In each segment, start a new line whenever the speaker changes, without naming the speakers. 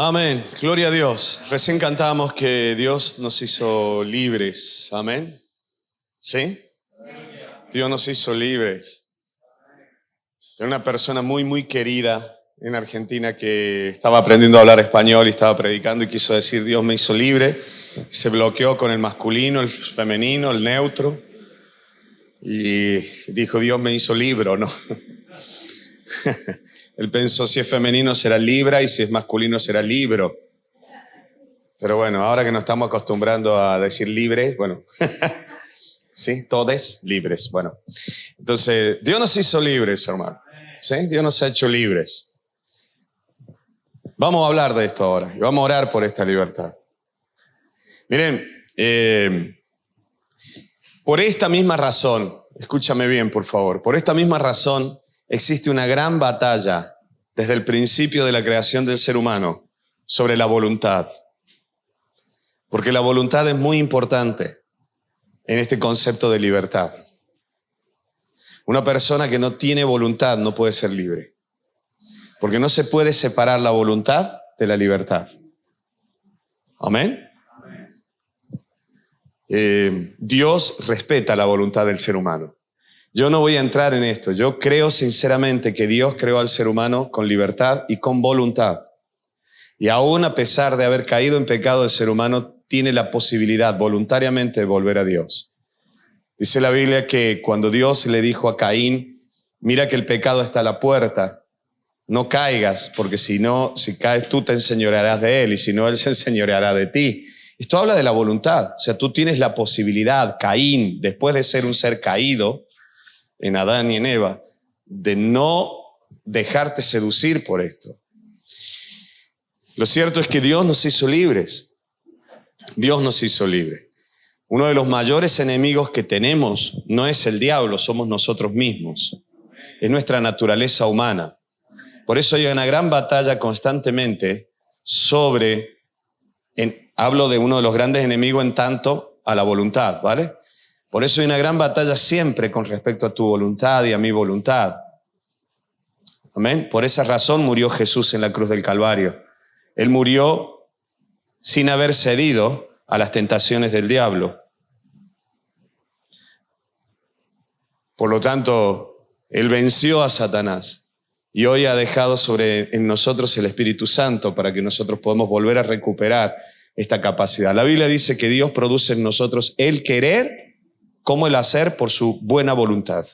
Amén. Gloria a Dios. Recién cantábamos que Dios nos hizo libres. Amén. ¿Sí? Dios nos hizo libres. Hay una persona muy querida en Argentina que estaba aprendiendo a hablar español y estaba predicando y quiso decir Dios me hizo libre. Se bloqueó con el masculino, el femenino, el neutro y dijo Dios me hizo libro, ¿no? Él pensó si es femenino será libra y si es masculino será libro. Pero bueno, ahora que nos estamos acostumbrando a decir libre, bueno, sí, todes libres. Bueno, entonces Dios nos hizo libres, hermano. ¿Sí? Dios nos ha hecho libres. Vamos a hablar de esto ahora y vamos a orar por esta libertad. Miren, por esta misma razón, escúchame bien por favor, por esta misma razón existe una gran batalla desde el principio de la creación del ser humano sobre la voluntad. Porque la voluntad es muy importante en este concepto de libertad. Una persona que no tiene voluntad no puede ser libre. Porque no se puede separar la voluntad de la libertad. ¿Amén? Dios respeta la voluntad del ser humano. Yo no voy a entrar en esto. Yo creo sinceramente que Dios creó al ser humano con libertad y con voluntad. Y aún a pesar de haber caído en pecado, el ser humano tiene la posibilidad voluntariamente de volver a Dios. Dice la Biblia que cuando Dios le dijo a Caín, mira que el pecado está a la puerta, no caigas, porque si caes tú te enseñorearás de él y si no él se enseñoreará de ti. Esto habla de la voluntad. O sea, tú tienes la posibilidad, Caín, después de ser un ser caído, en Adán y en Eva, de no dejarte seducir por esto. Lo cierto es que Dios nos hizo libres. Dios nos hizo libres. Uno de los mayores enemigos que tenemos no es el diablo, somos nosotros mismos. Es nuestra naturaleza humana. Por eso hay una gran batalla constantemente hablo de uno de los grandes enemigos en tanto a la voluntad, ¿vale? Por eso hay una gran batalla siempre con respecto a tu voluntad y a mi voluntad. Amén. Por esa razón murió Jesús en la cruz del Calvario. Él murió sin haber cedido a las tentaciones del diablo. Por lo tanto, Él venció a Satanás y hoy ha dejado en nosotros el Espíritu Santo para que nosotros podamos volver a recuperar esta capacidad. La Biblia dice que Dios produce en nosotros el querer como el hacer por su buena voluntad.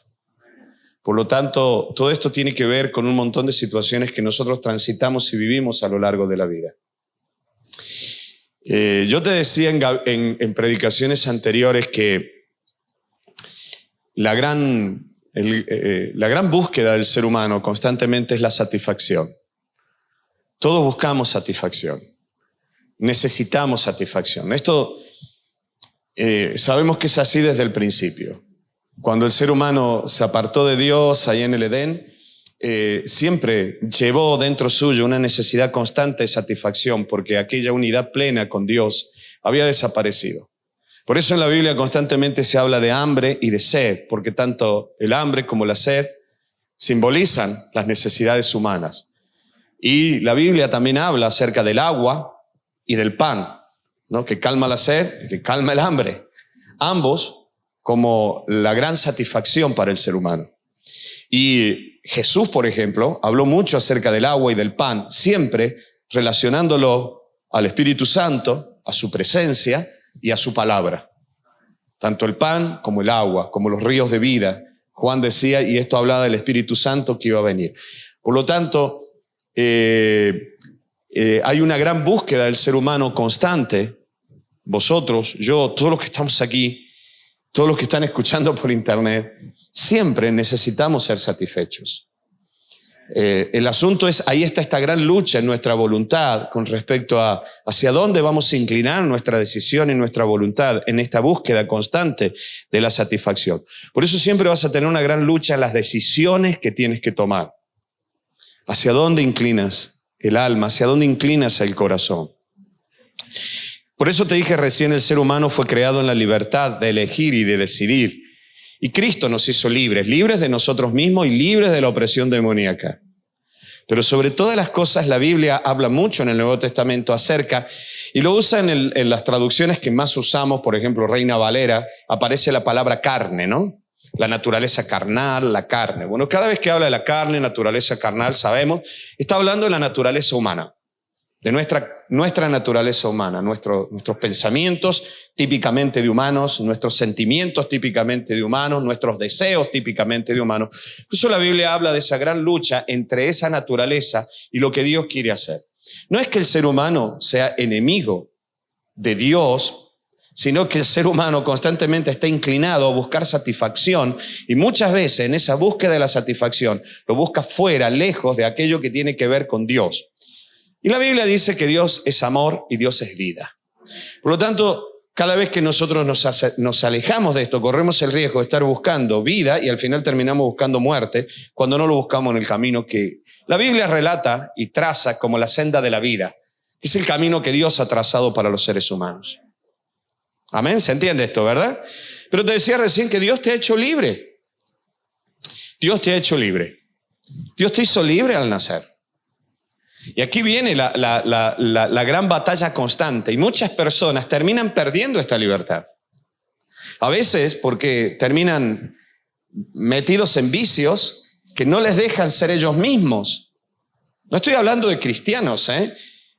Por lo tanto, todo esto tiene que ver con un montón de situaciones que nosotros transitamos y vivimos a lo largo de la vida. Yo te decía en predicaciones anteriores que la gran búsqueda del ser humano constantemente es la satisfacción. Todos buscamos satisfacción. Necesitamos satisfacción. Esto sabemos que es así desde el principio. Cuando el ser humano se apartó de Dios ahí en el Edén, siempre llevó dentro suyo una necesidad constante de satisfacción porque aquella unidad plena con Dios había desaparecido. Por eso en la Biblia constantemente se habla de hambre y de sed, porque tanto el hambre como la sed simbolizan las necesidades humanas. Y la Biblia también habla acerca del agua y del pan, ¿no? Que calma la sed y que calma el hambre. Ambos como la gran satisfacción para el ser humano. Y Jesús, por ejemplo, habló mucho acerca del agua y del pan, siempre relacionándolo al Espíritu Santo, a su presencia y a su palabra. Tanto el pan como el agua, como los ríos de vida. Juan decía, y esto hablaba del Espíritu Santo que iba a venir. Por lo tanto, hay una gran búsqueda del ser humano constante. Vosotros, yo, todos los que estamos aquí, todos los que están escuchando por internet, siempre necesitamos ser satisfechos. El asunto es, ahí está esta gran lucha en nuestra voluntad con respecto a hacia dónde vamos a inclinar nuestra decisión y nuestra voluntad en esta búsqueda constante de la satisfacción. Por eso siempre vas a tener una gran lucha en las decisiones que tienes que tomar. ¿Hacia dónde inclinas el alma? ¿Hacia dónde inclinas el corazón? Por eso te dije recién, el ser humano fue creado en la libertad de elegir y de decidir. Y Cristo nos hizo libres de nosotros mismos y libres de la opresión demoníaca. Pero sobre todas las cosas, la Biblia habla mucho en el Nuevo Testamento acerca, y lo usa en las traducciones que más usamos, por ejemplo, Reina Valera, aparece la palabra carne, ¿no? La naturaleza carnal, la carne. Bueno, cada vez que habla de la carne, naturaleza carnal, sabemos, está hablando de la naturaleza humana, de nuestra naturaleza humana, nuestros pensamientos típicamente de humanos, nuestros sentimientos típicamente de humanos, nuestros deseos típicamente de humanos. Por eso la Biblia habla de esa gran lucha entre esa naturaleza y lo que Dios quiere hacer. No es que el ser humano sea enemigo de Dios, sino que el ser humano constantemente está inclinado a buscar satisfacción y muchas veces en esa búsqueda de la satisfacción lo busca fuera, lejos de aquello que tiene que ver con Dios. Y la Biblia dice que Dios es amor y Dios es vida. Por lo tanto, cada vez que nosotros nos alejamos de esto, corremos el riesgo de estar buscando vida y al final terminamos buscando muerte cuando no lo buscamos en el camino que la Biblia relata y traza como la senda de la vida, que es el camino que Dios ha trazado para los seres humanos. Amén, ¿se entiende esto, verdad? Pero te decía recién que Dios te ha hecho libre. Dios te ha hecho libre. Dios te hizo libre al nacer. Y aquí viene la gran batalla constante y muchas personas terminan perdiendo esta libertad. A veces porque terminan metidos en vicios que no les dejan ser ellos mismos. No estoy hablando de cristianos,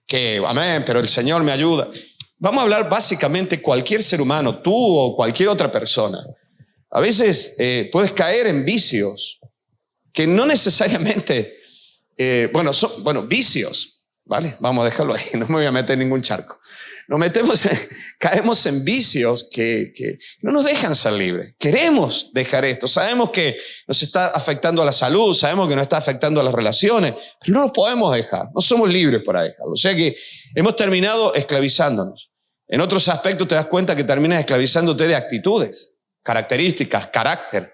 que amén, pero el Señor me ayuda. Vamos a hablar básicamente cualquier ser humano, tú o cualquier otra persona. A veces puedes caer en vicios que no necesariamente... son vicios, ¿vale? Vamos a dejarlo ahí, no me voy a meter en ningún charco. Caemos en vicios que no nos dejan ser libres. Queremos dejar esto, sabemos que nos está afectando a la salud, sabemos que nos está afectando a las relaciones, pero no lo podemos dejar, no somos libres para dejarlo. O sea que hemos terminado esclavizándonos. En otros aspectos te das cuenta que terminas esclavizándote de actitudes, características, carácter.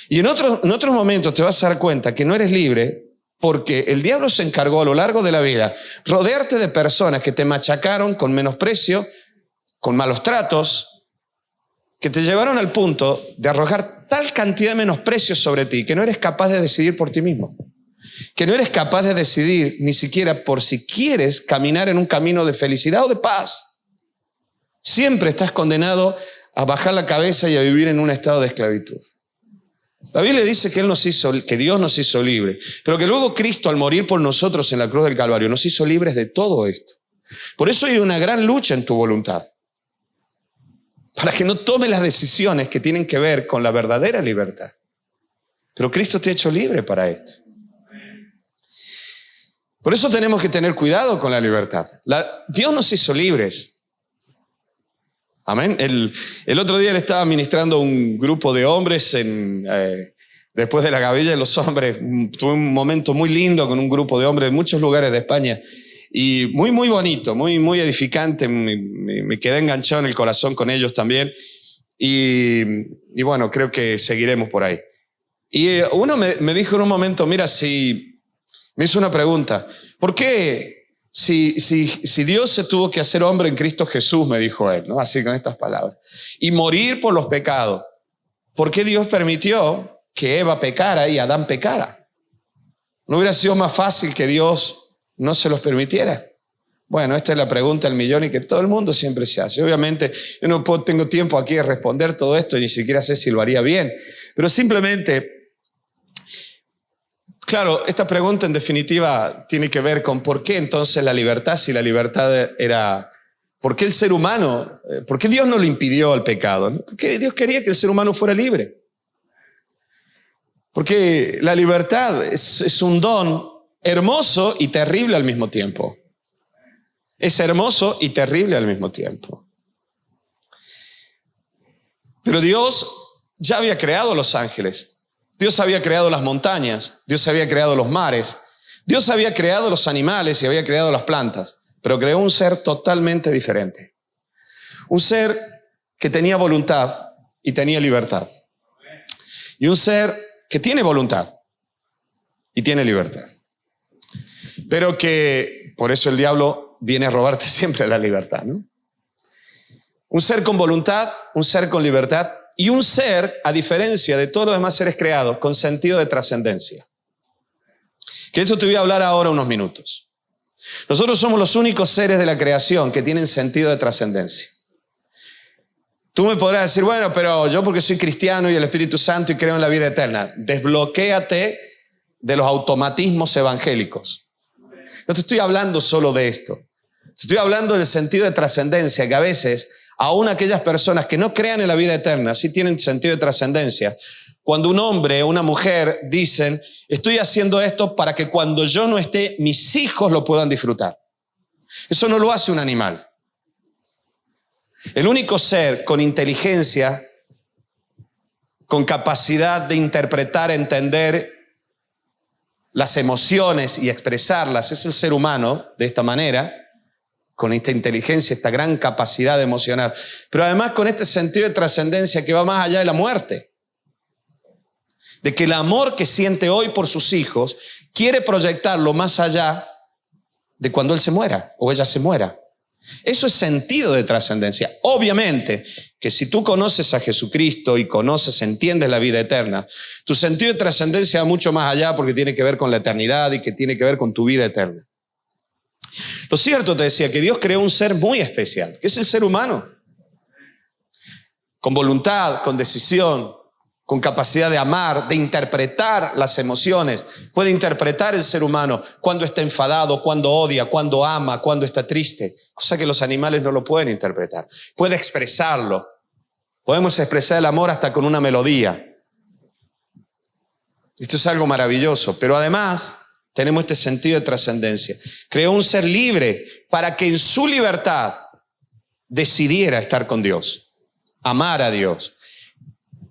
Y en otros momentos te vas a dar cuenta que no eres libre porque el diablo se encargó a lo largo de la vida rodearte de personas que te machacaron con menosprecio, con malos tratos, que te llevaron al punto de arrojar tal cantidad de menosprecio sobre ti que no eres capaz de decidir por ti mismo, que no eres capaz de decidir ni siquiera por si quieres caminar en un camino de felicidad o de paz. Siempre estás condenado a bajar la cabeza y a vivir en un estado de esclavitud. La Biblia dice que Dios nos hizo libres, pero que luego Cristo, al morir por nosotros en la cruz del Calvario, nos hizo libres de todo esto. Por eso hay una gran lucha en tu voluntad, para que no tomes las decisiones que tienen que ver con la verdadera libertad. Pero Cristo te ha hecho libre para esto. Por eso tenemos que tener cuidado con la libertad. Dios nos hizo libres. Amén. El otro día le estaba ministrando a un grupo de hombres después de la gavilla de los hombres. Tuve un momento muy lindo con un grupo de hombres de muchos lugares de España y muy, muy bonito, muy, muy edificante. Me quedé enganchado en el corazón con ellos también y bueno, creo que seguiremos por ahí. Y uno me dijo en un momento, mira, me hizo una pregunta, ¿por qué? Si Dios se tuvo que hacer hombre en Cristo Jesús, me dijo él, ¿no? Así con estas palabras, y morir por los pecados, ¿por qué Dios permitió que Eva pecara y Adán pecara? ¿No hubiera sido más fácil que Dios no se los permitiera? Bueno, esta es la pregunta del millón y que todo el mundo siempre se hace. Obviamente yo no tengo tiempo aquí de responder todo esto, ni siquiera sé si lo haría bien, pero simplemente... Claro, esta pregunta en definitiva tiene que ver con por qué entonces la libertad, si la libertad era... ¿Por qué el ser humano, por qué Dios no le impidió el pecado? ¿No? Porque Dios quería que el ser humano fuera libre. Porque la libertad es un don hermoso y terrible al mismo tiempo. Es hermoso y terrible al mismo tiempo. Pero Dios ya había creado a los ángeles. Dios había creado las montañas, Dios había creado los mares, Dios había creado los animales y había creado las plantas, pero creó un ser totalmente diferente. Un ser que tenía voluntad y tenía libertad. Y un ser que tiene voluntad y tiene libertad. Pero que, por eso el diablo viene a robarte siempre la libertad, ¿no? Un ser con voluntad, un ser con libertad. Y un ser, a diferencia de todos los demás seres creados, con sentido de trascendencia. Que esto te voy a hablar ahora unos minutos. Nosotros somos los únicos seres de la creación que tienen sentido de trascendencia. Tú me podrás decir, bueno, pero yo porque soy cristiano y el Espíritu Santo y creo en la vida eterna. Desbloquéate de los automatismos evangélicos. No te estoy hablando solo de esto. Te estoy hablando del sentido de trascendencia, que a veces, aún aquellas personas que no crean en la vida eterna, sí tienen sentido de trascendencia. Cuando un hombre o una mujer dicen, estoy haciendo esto para que cuando yo no esté, mis hijos lo puedan disfrutar. Eso no lo hace un animal. El único ser con inteligencia, con capacidad de interpretar, entender las emociones y expresarlas, es el ser humano de esta manera, con esta inteligencia, esta gran capacidad emocional, pero además con este sentido de trascendencia que va más allá de la muerte. De que el amor que siente hoy por sus hijos quiere proyectarlo más allá de cuando él se muera o ella se muera. Eso es sentido de trascendencia. Obviamente que si tú conoces a Jesucristo y conoces, entiendes la vida eterna, tu sentido de trascendencia va mucho más allá porque tiene que ver con la eternidad y que tiene que ver con tu vida eterna. Lo cierto, te decía, que Dios creó un ser muy especial, que es el ser humano. Con voluntad, con decisión, con capacidad de amar, de interpretar las emociones. Puede interpretar el ser humano cuando está enfadado, cuando odia, cuando ama, cuando está triste. Cosa que los animales no lo pueden interpretar. Puede expresarlo. Podemos expresar el amor hasta con una melodía. Esto es algo maravilloso. Pero además tenemos este sentido de trascendencia. Creó un ser libre para que en su libertad decidiera estar con Dios. Amar a Dios.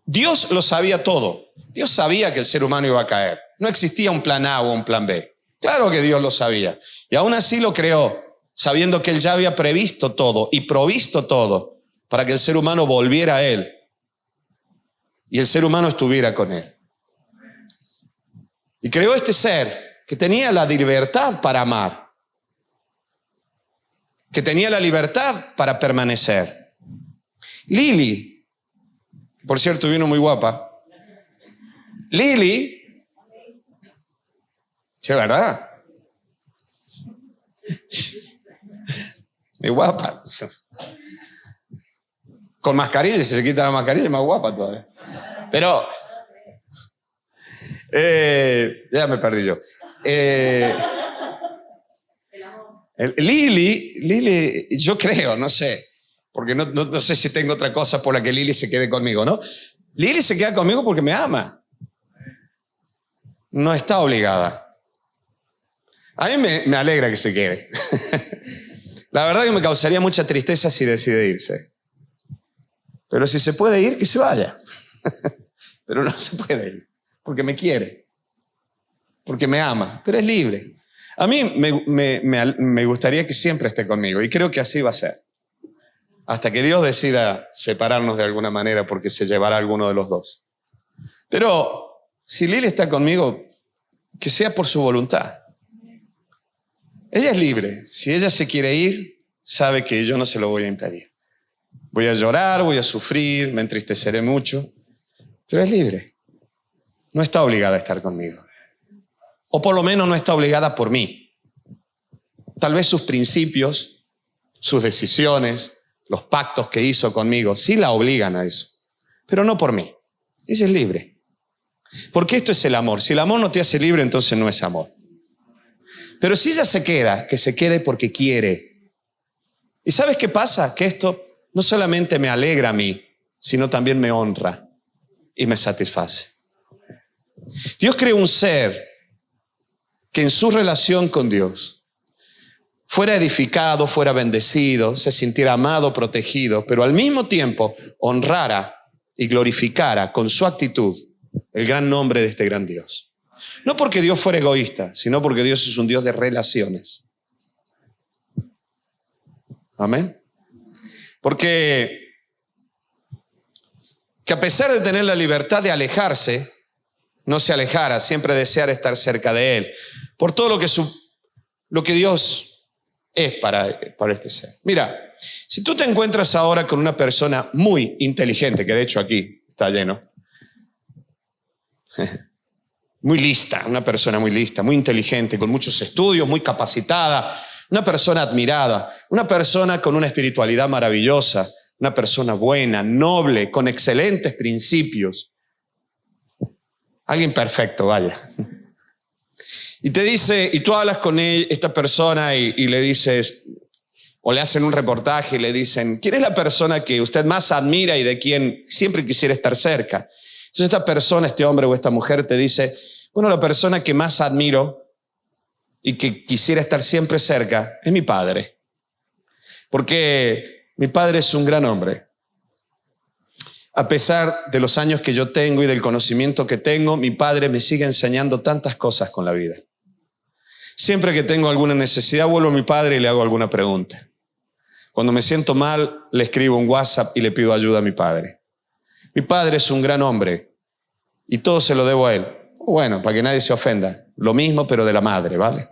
Dios lo sabía todo. Dios sabía que el ser humano iba a caer. No existía un plan A o un plan B. Claro que Dios lo sabía. Y aún así lo creó, sabiendo que Él ya había previsto todo y provisto todo para que el ser humano volviera a Él y el ser humano estuviera con Él. Y creó este ser que tenía la libertad para amar, que tenía la libertad para permanecer. Lili, por cierto, vino muy guapa. Lili, sí, ¿verdad? Muy guapa. Con mascarilla, si se quita la mascarilla es más guapa todavía. Pero, ya me perdí yo. Lili, yo creo, no sé. Porque no sé si tengo otra cosa por la que Lili se quede conmigo, ¿no? Lili se queda conmigo porque me ama. No está obligada. A mí me alegra que se quede. La verdad que me causaría mucha tristeza si decide irse. Pero si se puede ir, que se vaya. Pero no se puede ir, porque me quiere. Porque me ama, pero es libre. A mí me gustaría que siempre esté conmigo y creo que así va a ser. Hasta que Dios decida separarnos de alguna manera porque se llevará a alguno de los dos. Pero si Lili está conmigo, que sea por su voluntad. Ella es libre. Si ella se quiere ir, sabe que yo no se lo voy a impedir. Voy a llorar, voy a sufrir, me entristeceré mucho, pero es libre. No está obligada a estar conmigo. O por lo menos no está obligada por mí. Tal vez sus principios, sus decisiones, los pactos que hizo conmigo, sí la obligan a eso, pero no por mí. Ella es libre. Porque esto es el amor. Si el amor no te hace libre, entonces no es amor. Pero si ella se queda, que se quede porque quiere. ¿Y sabes qué pasa? Que esto no solamente me alegra a mí, sino también me honra y me satisface. Dios creó un ser que en su relación con Dios fuera edificado, fuera bendecido, se sintiera amado, protegido, pero al mismo tiempo honrara y glorificara con su actitud el gran nombre de este gran Dios. No porque Dios fuera egoísta, sino porque Dios es un Dios de relaciones. Amén. Porque que a pesar de tener la libertad de alejarse, no se alejara, siempre deseara estar cerca de Él, por todo lo que Dios es para este ser. Mira, si tú te encuentras ahora con una persona muy inteligente, que de hecho aquí está lleno, muy lista, una persona muy lista, muy inteligente, con muchos estudios, muy capacitada, una persona admirada, una persona con una espiritualidad maravillosa, una persona buena, noble, con excelentes principios. Alguien perfecto, vaya. Y te dice, y tú hablas con esta persona y le dices, o le hacen un reportaje y le dicen, ¿quién es la persona que usted más admira y de quien siempre quisiera estar cerca? Entonces esta persona, este hombre o esta mujer te dice, bueno, la persona que más admiro y que quisiera estar siempre cerca es mi padre. Porque mi padre es un gran hombre. A pesar de los años que yo tengo y del conocimiento que tengo, mi padre me sigue enseñando tantas cosas con la vida. Siempre que tengo alguna necesidad, vuelvo a mi padre y le hago alguna pregunta. Cuando me siento mal, le escribo un WhatsApp y le pido ayuda a mi padre. Mi padre es un gran hombre y todo se lo debo a él. Bueno, para que nadie se ofenda. Lo mismo, pero de la madre, ¿vale?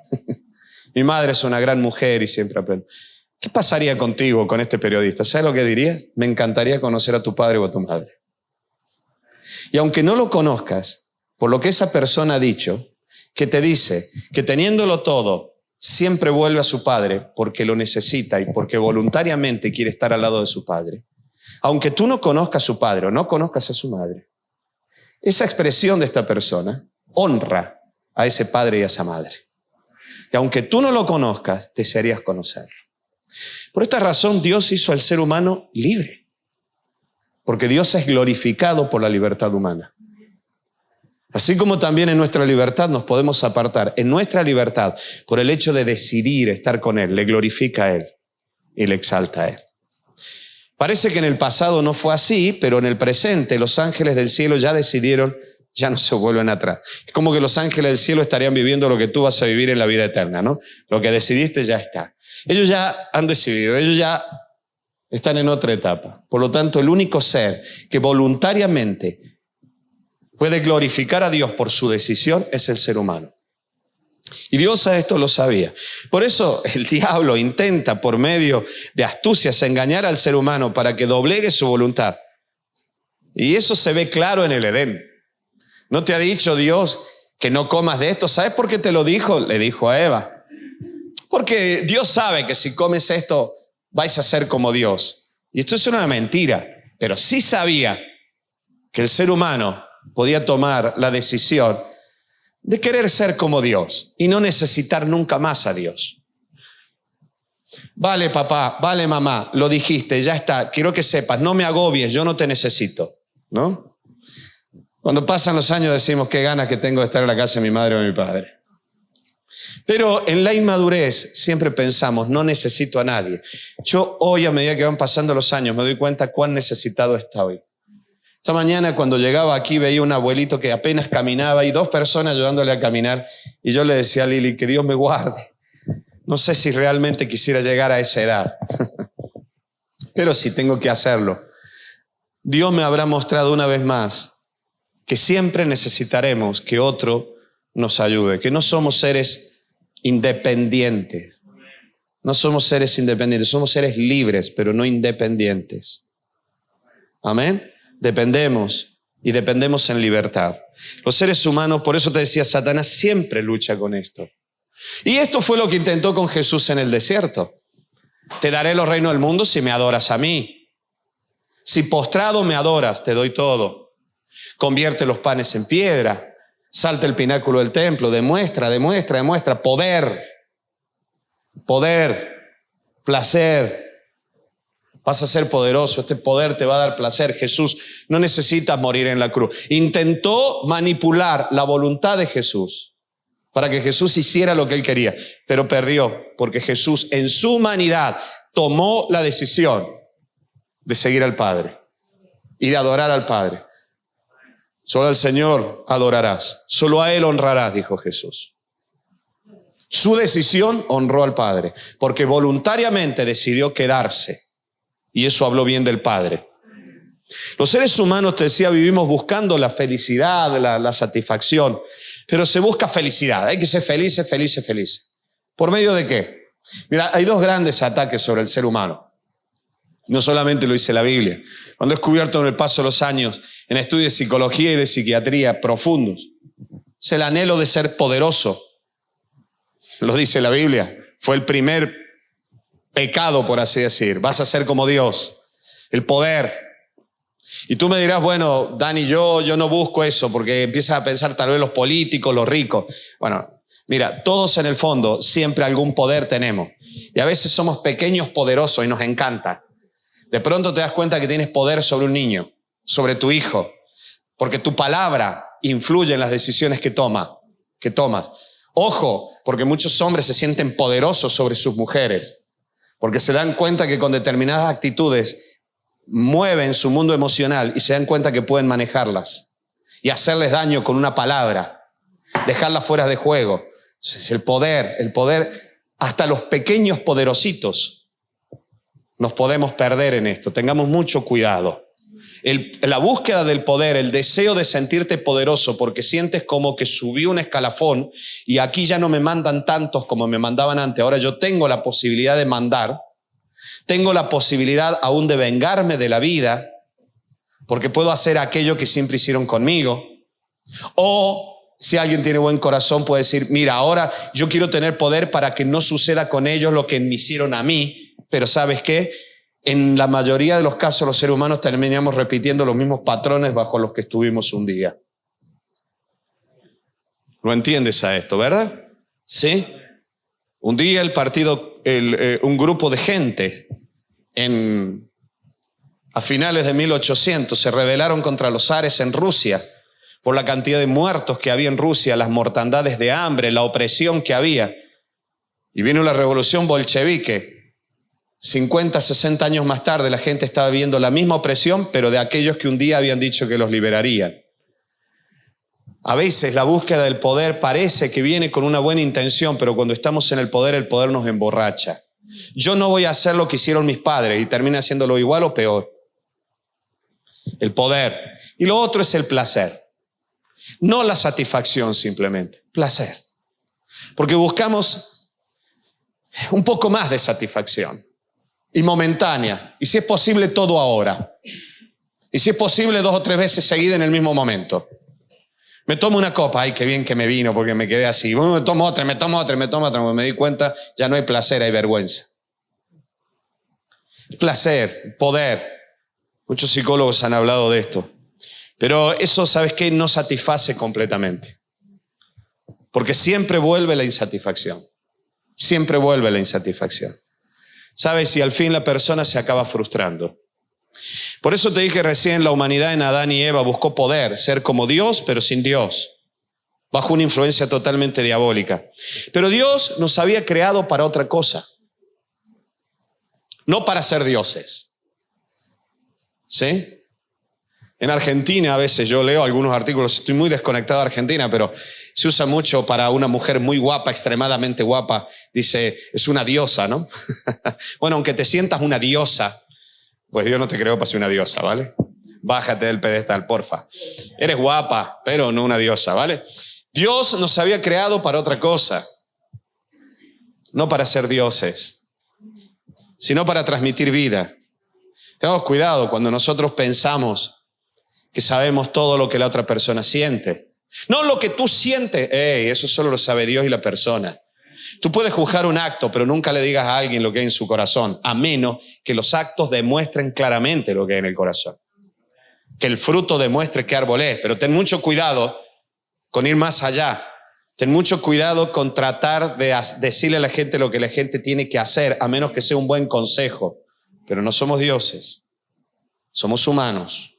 Mi madre es una gran mujer y siempre aprendo. ¿Qué pasaría contigo, con este periodista? ¿Sabes lo que dirías? Me encantaría conocer a tu padre o a tu madre. Y aunque no lo conozcas, por lo que esa persona ha dicho, que te dice que teniéndolo todo, siempre vuelve a su padre porque lo necesita y porque voluntariamente quiere estar al lado de su padre. Aunque tú no conozcas a su padre o no conozcas a su madre, esa expresión de esta persona honra a ese padre y a esa madre. Y aunque tú no lo conozcas, desearías conocerlo. Por esta razón Dios hizo al ser humano libre, porque Dios es glorificado por la libertad humana. Así como también en nuestra libertad nos podemos apartar, en nuestra libertad, por el hecho de decidir estar con Él, le glorifica a Él y le exalta a Él. Parece que en el pasado no fue así, pero en el presente los ángeles del cielo ya decidieron, ya no se vuelven atrás. Es como que los ángeles del cielo estarían viviendo lo que tú vas a vivir en la vida eterna, ¿no? Lo que decidiste ya está. Ellos ya han decidido, ellos ya están en otra etapa. Por lo tanto, el único ser que voluntariamente puede glorificar a Dios por su decisión es el ser humano. Y Dios a esto lo sabía. Por eso el diablo intenta por medio de astucias engañar al ser humano para que doblegue su voluntad. Y eso se ve claro en el Edén. ¿No te ha dicho Dios que no comas de esto? ¿Sabes por qué te lo dijo? Le dijo a Eva. Porque Dios sabe que si comes esto vais a ser como Dios. Y esto es una mentira. Pero sí sabía que el ser humano podía tomar la decisión de querer ser como Dios y no necesitar nunca más a Dios. Vale, papá, vale, mamá, lo dijiste, ya está. Quiero que sepas, no me agobies, yo no te necesito, ¿no? Cuando pasan los años decimos qué ganas que tengo de estar en la casa de mi madre o de mi padre. Pero en la inmadurez siempre pensamos, no necesito a nadie. Yo hoy, a medida que van pasando los años, me doy cuenta cuán necesitado estoy. Esta mañana cuando llegaba aquí veía un abuelito que apenas caminaba y dos personas ayudándole a caminar y yo le decía a Lili que Dios me guarde. No sé si realmente quisiera llegar a esa edad, pero sí tengo que hacerlo. Dios me habrá mostrado una vez más que siempre necesitaremos que otro nos ayude, que no somos seres independientes. No somos seres independientes, somos seres libres, pero no independientes. Amén. Dependemos y dependemos en libertad. Los seres humanos, por eso te decía, Satanás siempre lucha con esto. Y esto fue lo que intentó con Jesús en el desierto. Te daré los reinos del mundo si me adoras a mí. Si postrado me adoras, te doy todo. Convierte los panes en piedra. Salta el pináculo del templo. Demuestra poder. Poder, placer. Vas a ser poderoso, este poder te va a dar placer. Jesús no necesita morir en la cruz. Intentó manipular la voluntad de Jesús para que Jesús hiciera lo que él quería, pero perdió porque Jesús en su humanidad tomó la decisión de seguir al Padre y de adorar al Padre. Solo al Señor adorarás, solo a Él honrarás, dijo Jesús. Su decisión honró al Padre porque voluntariamente decidió quedarse. Y eso habló bien del Padre. Los seres humanos, te decía, vivimos buscando la felicidad, la satisfacción. Pero se busca felicidad. Hay que ser felices. ¿Por medio de qué? Mira, hay dos grandes ataques sobre el ser humano. No solamente lo dice la Biblia. Cuando he descubierto en el paso de los años, en estudios de psicología y de psiquiatría profundos, Es el anhelo de ser poderoso. Lo dice la Biblia. Fue el primer pecado, por así decir. Vas a ser como Dios. El poder. Y tú me dirás, bueno, Dani, yo no busco eso porque empiezas a pensar tal vez los políticos, los ricos. Bueno, mira, todos en el fondo siempre algún poder tenemos. Y a veces somos pequeños poderosos y nos encanta. De pronto te das cuenta que tienes poder sobre un niño, sobre tu hijo, porque tu palabra influye en las decisiones que tomas. Ojo, porque muchos hombres se sienten poderosos sobre sus mujeres, porque se dan cuenta que con determinadas actitudes mueven su mundo emocional y se dan cuenta que pueden manejarlas y hacerles daño con una palabra, dejarlas fuera de juego. Es el poder, hasta los pequeños poderositos nos podemos perder en esto. Tengamos mucho cuidado. La búsqueda del poder, el deseo de sentirte poderoso porque sientes como que subí un escalafón y aquí ya no me mandan tantos como me mandaban antes. Ahora yo tengo la posibilidad de mandar, tengo la posibilidad aún de vengarme de la vida porque puedo hacer aquello que siempre hicieron conmigo. O si alguien tiene buen corazón puede decir, mira, ahora yo quiero tener poder para que no suceda con ellos lo que me hicieron a mí. Pero ¿sabes qué? En la mayoría de los casos los seres humanos terminamos repitiendo los mismos patrones bajo los que estuvimos un día. ¿Lo entiendes a esto, verdad? ¿Sí? Un día un grupo de gente a finales de 1800 se rebelaron contra los zares en Rusia por la cantidad de muertos que había en Rusia, las mortandades de hambre, la opresión que había. Y vino la revolución bolchevique. 50, 60 años más tarde la gente estaba viendo la misma opresión, pero de aquellos que un día habían dicho que los liberarían. A veces la búsqueda del poder parece que viene con una buena intención, pero cuando estamos en el poder nos emborracha. Yo no voy a hacer lo que hicieron mis padres y termina haciéndolo igual o peor. El poder. Y lo otro es el placer. No la satisfacción simplemente, placer. Porque buscamos un poco más de satisfacción. Y momentánea. Y si es posible, todo ahora. Y si es posible, 2 o 3 veces seguidas en el mismo momento. Me tomo una copa, ay, qué bien que me vino porque me quedé así. Me tomo otra. Cuando me di cuenta, ya no hay placer, hay vergüenza. Placer, poder. Muchos psicólogos han hablado de esto. Pero eso, ¿sabes qué? No satisface completamente. Porque siempre vuelve la insatisfacción. Siempre vuelve la insatisfacción. ¿Sabes? Y al fin la persona se acaba frustrando. Por eso te dije recién, la humanidad en Adán y Eva buscó poder, ser como Dios, pero sin Dios, bajo una influencia totalmente diabólica. Pero Dios nos había creado para otra cosa, no para ser dioses. ¿Sí? En Argentina a veces yo leo algunos artículos, estoy muy desconectado de Argentina, pero se usa mucho para una mujer muy guapa, extremadamente guapa. Dice, es una diosa, ¿no? Bueno, aunque te sientas una diosa, pues Dios no te creó para ser una diosa, ¿vale? Bájate del pedestal, porfa. Eres guapa, pero no una diosa, ¿vale? Dios nos había creado para otra cosa. No para ser dioses, sino para transmitir vida. Tengamos cuidado cuando nosotros pensamos que sabemos todo lo que la otra persona siente. No lo que tú sientes, eso solo lo sabe Dios y la persona. Tú puedes juzgar un acto, pero nunca le digas a alguien lo que hay en su corazón, a menos que los actos demuestren claramente lo que hay en el corazón. Que el fruto demuestre qué árbol es, pero ten mucho cuidado con ir más allá. Ten mucho cuidado con tratar de decirle a la gente lo que la gente tiene que hacer, a menos que sea un buen consejo. Pero no somos dioses, somos humanos.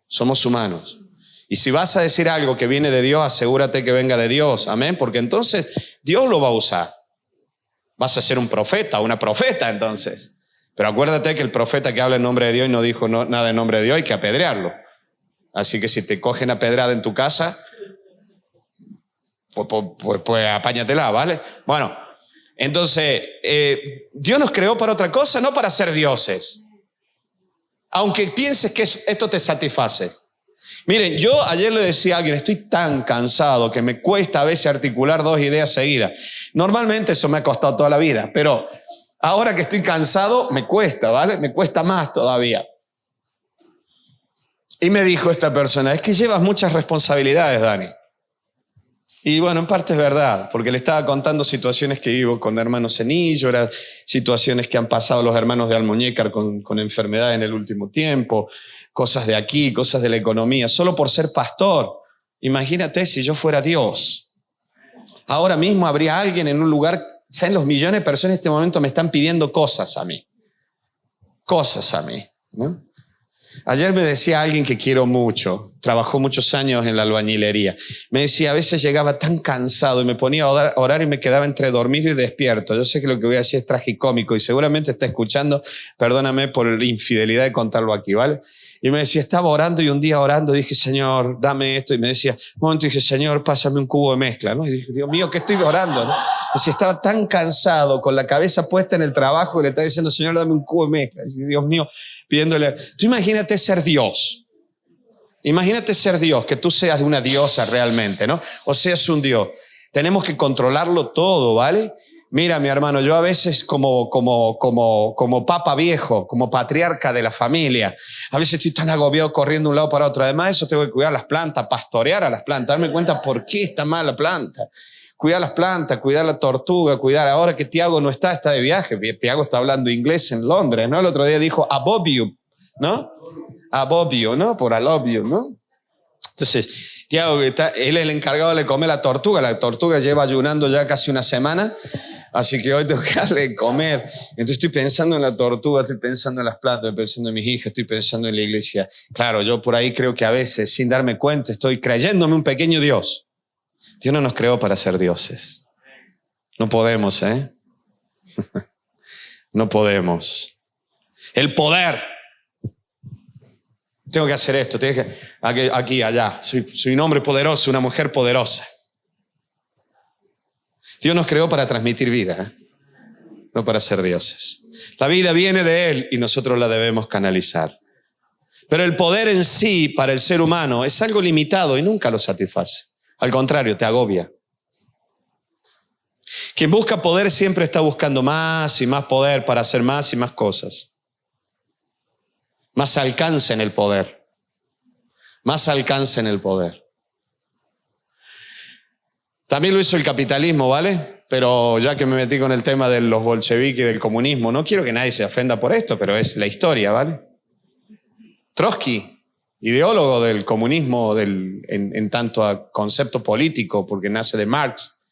Somos humanos. Y si vas a decir algo que viene de Dios, asegúrate que venga de Dios. Amén. Porque entonces Dios lo va a usar. Vas a ser un profeta, una profeta entonces. Pero acuérdate que el profeta que habla en nombre de Dios y no dijo nada en nombre de Dios, hay que apedrearlo. Así que si te cogen a pedrada en tu casa, pues apáñatela, ¿vale? Bueno, entonces Dios nos creó para otra cosa, no para ser dioses. Aunque pienses que esto te satisface. Miren, yo ayer le decía a alguien, estoy tan cansado que me cuesta a veces articular 2 ideas seguidas. Normalmente eso me ha costado toda la vida, pero ahora que estoy cansado me cuesta, ¿vale? Me cuesta más todavía. Y me dijo esta persona, es que llevas muchas responsabilidades, Dani. Y bueno, en parte es verdad, porque le estaba contando situaciones que vivo con hermanos en Illora, situaciones que han pasado los hermanos de Almuñécar con enfermedad en el último tiempo, cosas de aquí, cosas de la economía, solo por ser pastor. Imagínate si yo fuera Dios. Ahora mismo habría alguien en un lugar, ¿saben? Los millones de personas en este momento me están pidiendo cosas a mí, ¿no? Ayer me decía alguien que quiero mucho, trabajó muchos años en la albañilería. Me decía, a veces llegaba tan cansado y me ponía a orar y me quedaba entre dormido y despierto. Yo sé que lo que voy a decir es tragicómico y seguramente está escuchando, perdóname por la infidelidad de contarlo aquí, ¿vale? Y me decía, estaba orando y un día orando dije, Señor, dame esto. Y me decía, un momento, dije, Señor, pásame un cubo de mezcla, ¿no? Y dije, Dios mío, ¿qué estoy orando, no? Y decía, estaba tan cansado, con la cabeza puesta en el trabajo, y le estaba diciendo, Señor, dame un cubo de mezcla. Y dije, Dios mío, pidiéndole. Tú imagínate ser Dios. Imagínate ser Dios, que tú seas una diosa realmente, ¿no? O seas un Dios. Tenemos que controlarlo todo, ¿vale? Mira, mi hermano, yo a veces como papa viejo, como patriarca de la familia, a veces estoy tan agobiado corriendo de un lado para otro. Además de eso, tengo que cuidar las plantas, pastorear a las plantas, darme cuenta por qué está mal la planta. Cuidar las plantas, cuidar la tortuga, cuidar. Ahora que Tiago no está de viaje. Tiago está hablando inglés en Londres, ¿no? El otro día dijo above you, ¿no? Above you, ¿no? Por I love you, ¿no? Entonces, Tiago, él es el encargado de comer la tortuga. La tortuga lleva ayunando ya casi una semana. Así que hoy tengo que darle de comer. Entonces estoy pensando en la tortuga, estoy pensando en las plantas, estoy pensando en mis hijas, estoy pensando en la iglesia. Claro, yo por ahí creo que a veces, sin darme cuenta, estoy creyéndome un pequeño Dios. Dios no nos creó para ser dioses. No podemos, ¿eh? No podemos. El poder. Tengo que hacer esto, tengo que aquí, allá. Soy un hombre poderoso, una mujer poderosa. Dios nos creó para transmitir vida, no para ser dioses. La vida viene de Él y nosotros la debemos canalizar. Pero el poder en sí para el ser humano es algo limitado y nunca lo satisface. Al contrario, te agobia. Quien busca poder siempre está buscando más y más poder para hacer más y más cosas. Más alcance en el poder. Más alcance en el poder. También lo hizo el capitalismo, ¿vale? Pero ya que me metí con el tema de los bolcheviques y del comunismo, no quiero que nadie se ofenda por esto, pero es la historia, ¿vale? Trotsky, ideólogo del comunismo en tanto a concepto político, porque nace de Marx,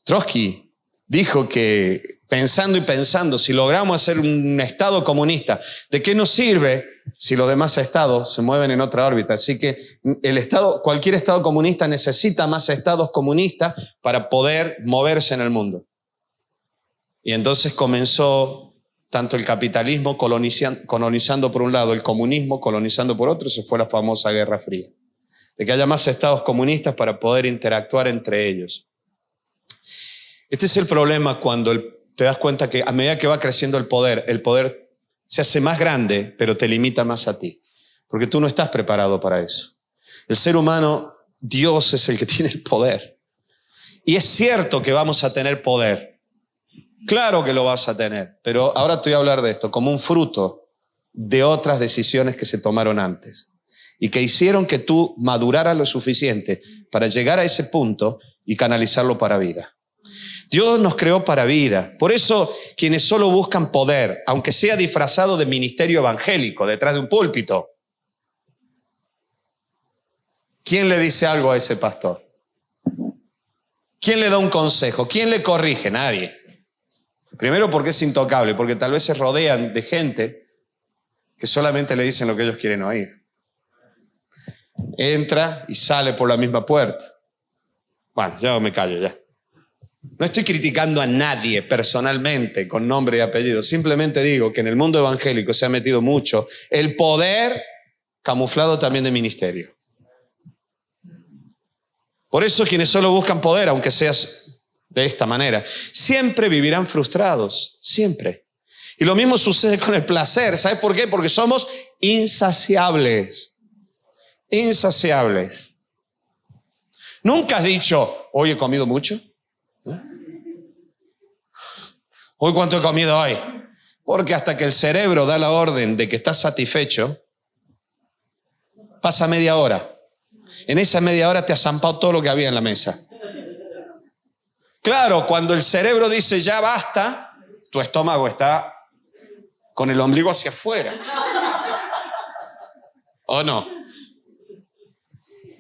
Trotsky dijo que pensando, si logramos hacer un Estado comunista, ¿de qué nos sirve si los demás estados se mueven en otra órbita? Así que cualquier Estado comunista necesita más estados comunistas para poder moverse en el mundo. Y entonces comenzó tanto el capitalismo colonizando por un lado, el comunismo colonizando por otro, se fue la famosa Guerra Fría. De que haya más estados comunistas para poder interactuar entre ellos. Este es el problema cuando te das cuenta que a medida que va creciendo el poder se hace más grande, pero te limita más a ti. Porque tú no estás preparado para eso. El ser humano, Dios es el que tiene el poder. Y es cierto que vamos a tener poder. Claro que lo vas a tener. Pero ahora te voy a hablar de esto como un fruto de otras decisiones que se tomaron antes. Y que hicieron que tú maduraras lo suficiente para llegar a ese punto y canalizarlo para vida. Dios nos creó para vida. Por eso, quienes solo buscan poder, aunque sea disfrazado de ministerio evangélico, detrás de un púlpito, ¿quién le dice algo a ese pastor? ¿Quién le da un consejo? ¿Quién le corrige? Nadie. Primero porque es intocable, porque tal vez se rodean de gente que solamente le dicen lo que ellos quieren oír. Entra y sale por la misma puerta. Bueno, ya me callo ya. No estoy criticando a nadie personalmente con nombre y apellido. Simplemente digo que en el mundo evangélico se ha metido mucho el poder camuflado también de ministerio. Por eso quienes solo buscan poder, aunque seas de esta manera, siempre vivirán frustrados. Siempre. Y lo mismo sucede con el placer. ¿Sabes por qué? Porque somos insaciables. Insaciables. ¿Nunca has dicho, hoy he comido mucho? ¿Hoy cuánto he comido hoy? Porque hasta que el cerebro da la orden de que estás satisfecho, pasa media hora. En esa media hora te has zampado todo lo que había en la mesa. Claro, cuando el cerebro dice ya basta, tu estómago está con el ombligo hacia afuera. ¿O no?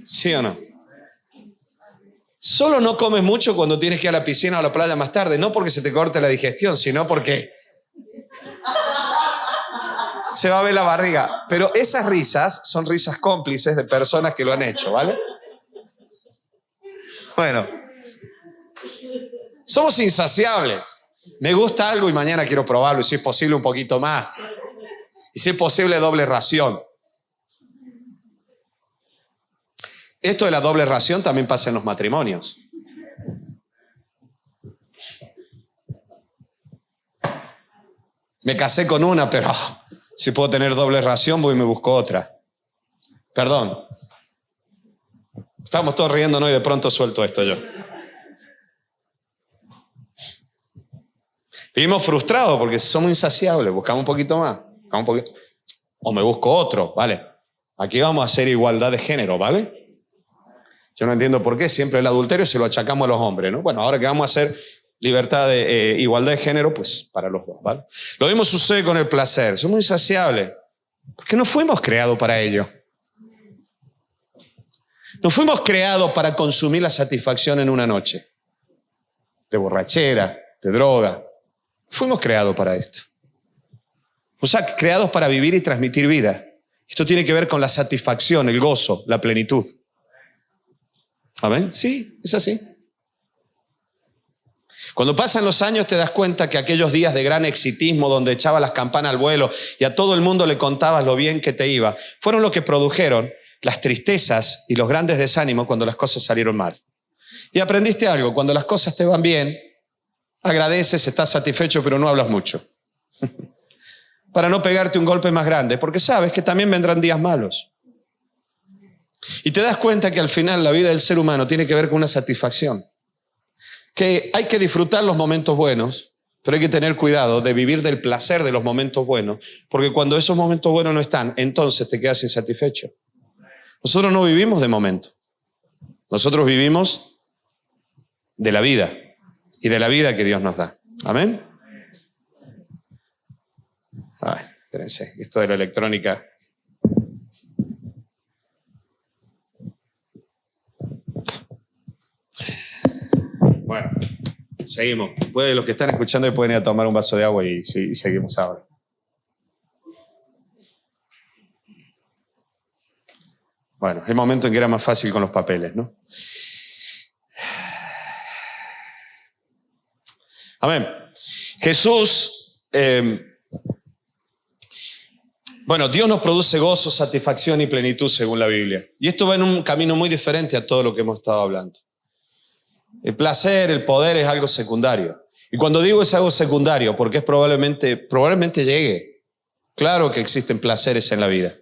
¿Sí o no? Solo no comes mucho cuando tienes que ir a la piscina o a la playa más tarde, no porque se te corte la digestión, sino porque se va a ver la barriga. Pero esas risas son risas cómplices de personas que lo han hecho, ¿vale? Bueno, somos insaciables. Me gusta algo y mañana quiero probarlo, y si es posible un poquito más. Y si es posible doble ración. Esto de la doble ración también pasa en los matrimonios. Me casé con una, pero si puedo tener doble ración, voy y me busco otra. Perdón. Estamos todos riéndonos y de pronto suelto esto yo. Vivimos frustrados porque somos insaciables. Buscamos un poquito más. O me busco otro, ¿vale? Aquí vamos a hacer igualdad de género, ¿vale? Yo no entiendo por qué siempre el adulterio se lo achacamos a los hombres, ¿no? Bueno, ahora que vamos a hacer libertad de igualdad de género, pues para los dos, ¿vale? Lo mismo sucede con el placer. Somos insaciables porque no fuimos creados para ello. No fuimos creados para consumir la satisfacción en una noche. De borrachera, de droga. Fuimos creados para esto. O sea, creados para vivir y transmitir vida. Esto tiene que ver con la satisfacción, el gozo, la plenitud. ¿Amén? Sí, es así. Cuando pasan los años te das cuenta que aquellos días de gran exitismo donde echabas las campanas al vuelo y a todo el mundo le contabas lo bien que te iba, fueron los que produjeron las tristezas y los grandes desánimos cuando las cosas salieron mal. Y aprendiste algo, cuando las cosas te van bien, agradeces, estás satisfecho, pero no hablas mucho. Para no pegarte un golpe más grande, porque sabes que también vendrán días malos. Y te das cuenta que al final la vida del ser humano tiene que ver con una satisfacción. Que hay que disfrutar los momentos buenos, pero hay que tener cuidado de vivir del placer de los momentos buenos, porque cuando esos momentos buenos no están, entonces te quedas insatisfecho. Nosotros no vivimos de momento. Nosotros vivimos de la vida y de la vida que Dios nos da. ¿Amén? Ay, espérense, esto de la electrónica. Bueno, seguimos. Los que están escuchando pueden ir a tomar un vaso de agua y seguimos ahora. Bueno, es el momento en que era más fácil con los papeles, ¿no? Amén. Jesús, Dios nos produce gozo, satisfacción y plenitud según la Biblia. Y esto va en un camino muy diferente a todo lo que hemos estado hablando. El placer, el poder es algo secundario. Y cuando digo es algo secundario, porque es probablemente llegue. Claro que existen placeres en la vida.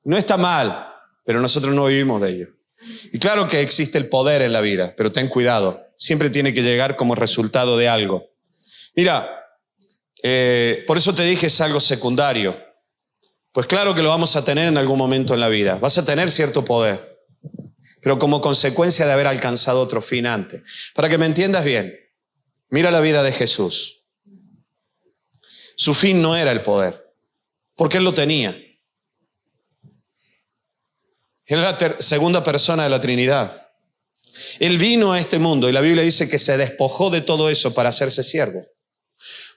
No está mal, pero nosotros no vivimos de ello. Y claro que existe el poder en la vida, pero ten cuidado. Siempre tiene que llegar como resultado de algo. Mira, por eso te dije es algo secundario. Pues claro que lo vamos a tener en algún momento en la vida. Vas a tener cierto poder, pero como consecuencia de haber alcanzado otro fin antes. Para que me entiendas bien, mira la vida de Jesús. Su fin no era el poder, porque Él lo tenía. Él era la segunda persona de la Trinidad. Él vino a este mundo y la Biblia dice que se despojó de todo eso para hacerse siervo.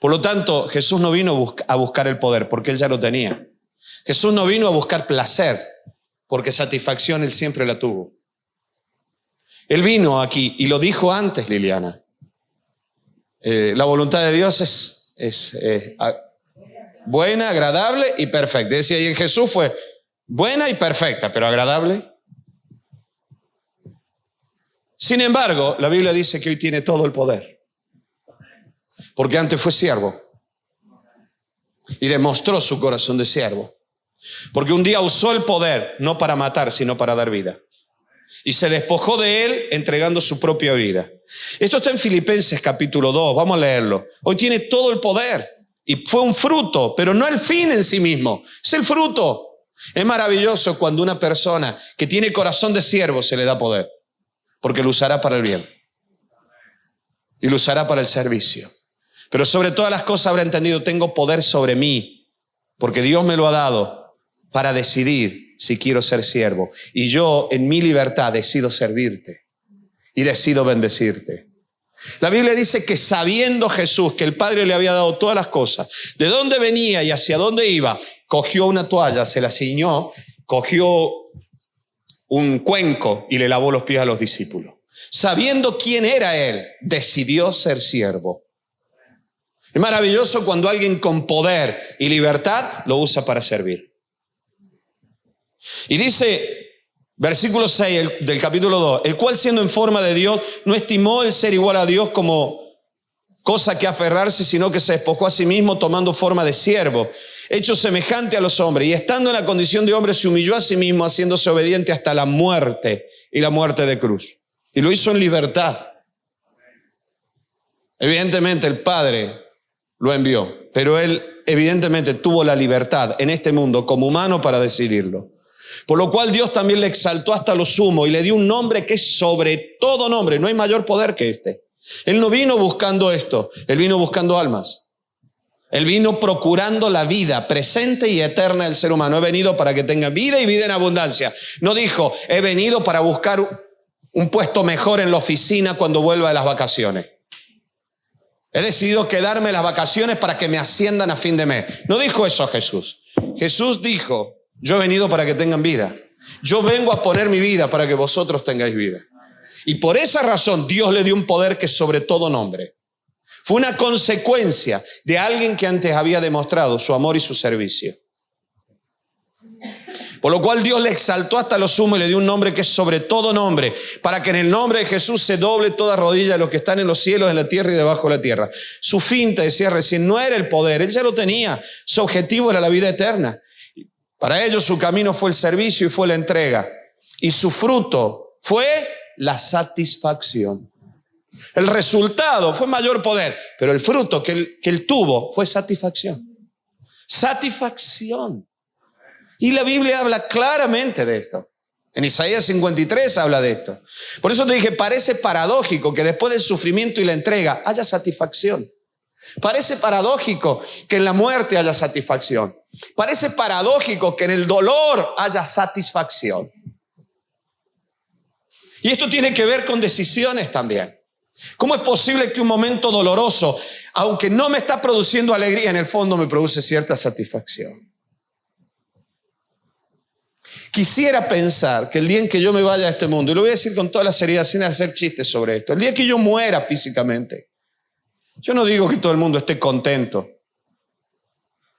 Por lo tanto, Jesús no vino a buscar el poder porque Él ya lo tenía. Jesús no vino a buscar placer porque satisfacción Él siempre la tuvo. Él vino aquí y lo dijo antes, Liliana. La voluntad de Dios es buena, agradable y perfecta. Decía, y en Jesús fue buena y perfecta, pero agradable. Sin embargo, la Biblia dice que hoy tiene todo el poder. Porque antes fue siervo. Y demostró su corazón de siervo. Porque un día usó el poder, no para matar, sino para dar vida. Y se despojó de él entregando su propia vida. Esto está en Filipenses capítulo 2, vamos a leerlo. Hoy tiene todo el poder. Y fue un fruto, pero no el fin en sí mismo. Es el fruto. Es maravilloso cuando una persona que tiene corazón de siervo se le da poder. Porque lo usará para el bien. y lo usará para el servicio. Pero sobre todas las cosas habrá entendido, tengo poder sobre mí, porque Dios me lo ha dado para decidir si quiero ser siervo. Y yo en mi libertad decido servirte y decido bendecirte. La Biblia dice que sabiendo Jesús que el Padre le había dado todas las cosas, de dónde venía y hacia dónde iba, cogió una toalla, se la ciñó, cogió un cuenco y le lavó los pies a los discípulos. Sabiendo quién era él, decidió ser siervo. Es maravilloso cuando alguien con poder y libertad lo usa para servir. Y dice, versículo 6 del capítulo 2, el cual siendo en forma de Dios, no estimó el ser igual a Dios como cosa que aferrarse, sino que se despojó a sí mismo tomando forma de siervo, hecho semejante a los hombres, y estando en la condición de hombre se humilló a sí mismo, haciéndose obediente hasta la muerte y la muerte de cruz. Y lo hizo en libertad. Evidentemente el Padre lo envió, pero él evidentemente tuvo la libertad en este mundo como humano para decidirlo. Por lo cual Dios también le exaltó hasta lo sumo y le dio un nombre que es sobre todo nombre. No hay mayor poder que este. Él no vino buscando esto, él vino buscando almas. Él vino procurando la vida presente y eterna del ser humano. He venido para que tenga vida y vida en abundancia. No dijo, he venido para buscar un puesto mejor en la oficina cuando vuelva de las vacaciones. He decidido quedarme las vacaciones para que me asciendan a fin de mes. No dijo eso Jesús. Jesús dijo, yo he venido para que tengan vida. Yo vengo a poner mi vida para que vosotros tengáis vida. Y por esa razón Dios le dio un poder que es sobre todo nombre. Fue una consecuencia de alguien que antes había demostrado su amor y su servicio. Por lo cual Dios le exaltó hasta lo sumo y le dio un nombre que es sobre todo nombre, para que en el nombre de Jesús se doble toda rodilla de los que están en los cielos, en la tierra y debajo de la tierra. Su fin, te decía recién, no era el poder, él ya lo tenía. Su objetivo era la vida eterna. Para ellos su camino fue el servicio y fue la entrega. Y su fruto fue la satisfacción. El resultado fue mayor poder, pero el fruto que él tuvo fue satisfacción. Satisfacción. Y la Biblia habla claramente de esto. En Isaías 53 habla de esto. Por eso te dije, parece paradójico que después del sufrimiento y la entrega haya satisfacción. Parece paradójico que en la muerte haya satisfacción. Parece paradójico que en el dolor haya satisfacción. Y esto tiene que ver con decisiones también. ¿Cómo es posible que un momento doloroso, aunque no me está produciendo alegría, en el fondo me produce cierta satisfacción? Quisiera pensar que el día en que yo me vaya a este mundo, y lo voy a decir con toda la seriedad sin hacer chistes sobre esto, el día que yo muera físicamente, yo no digo que todo el mundo esté contento,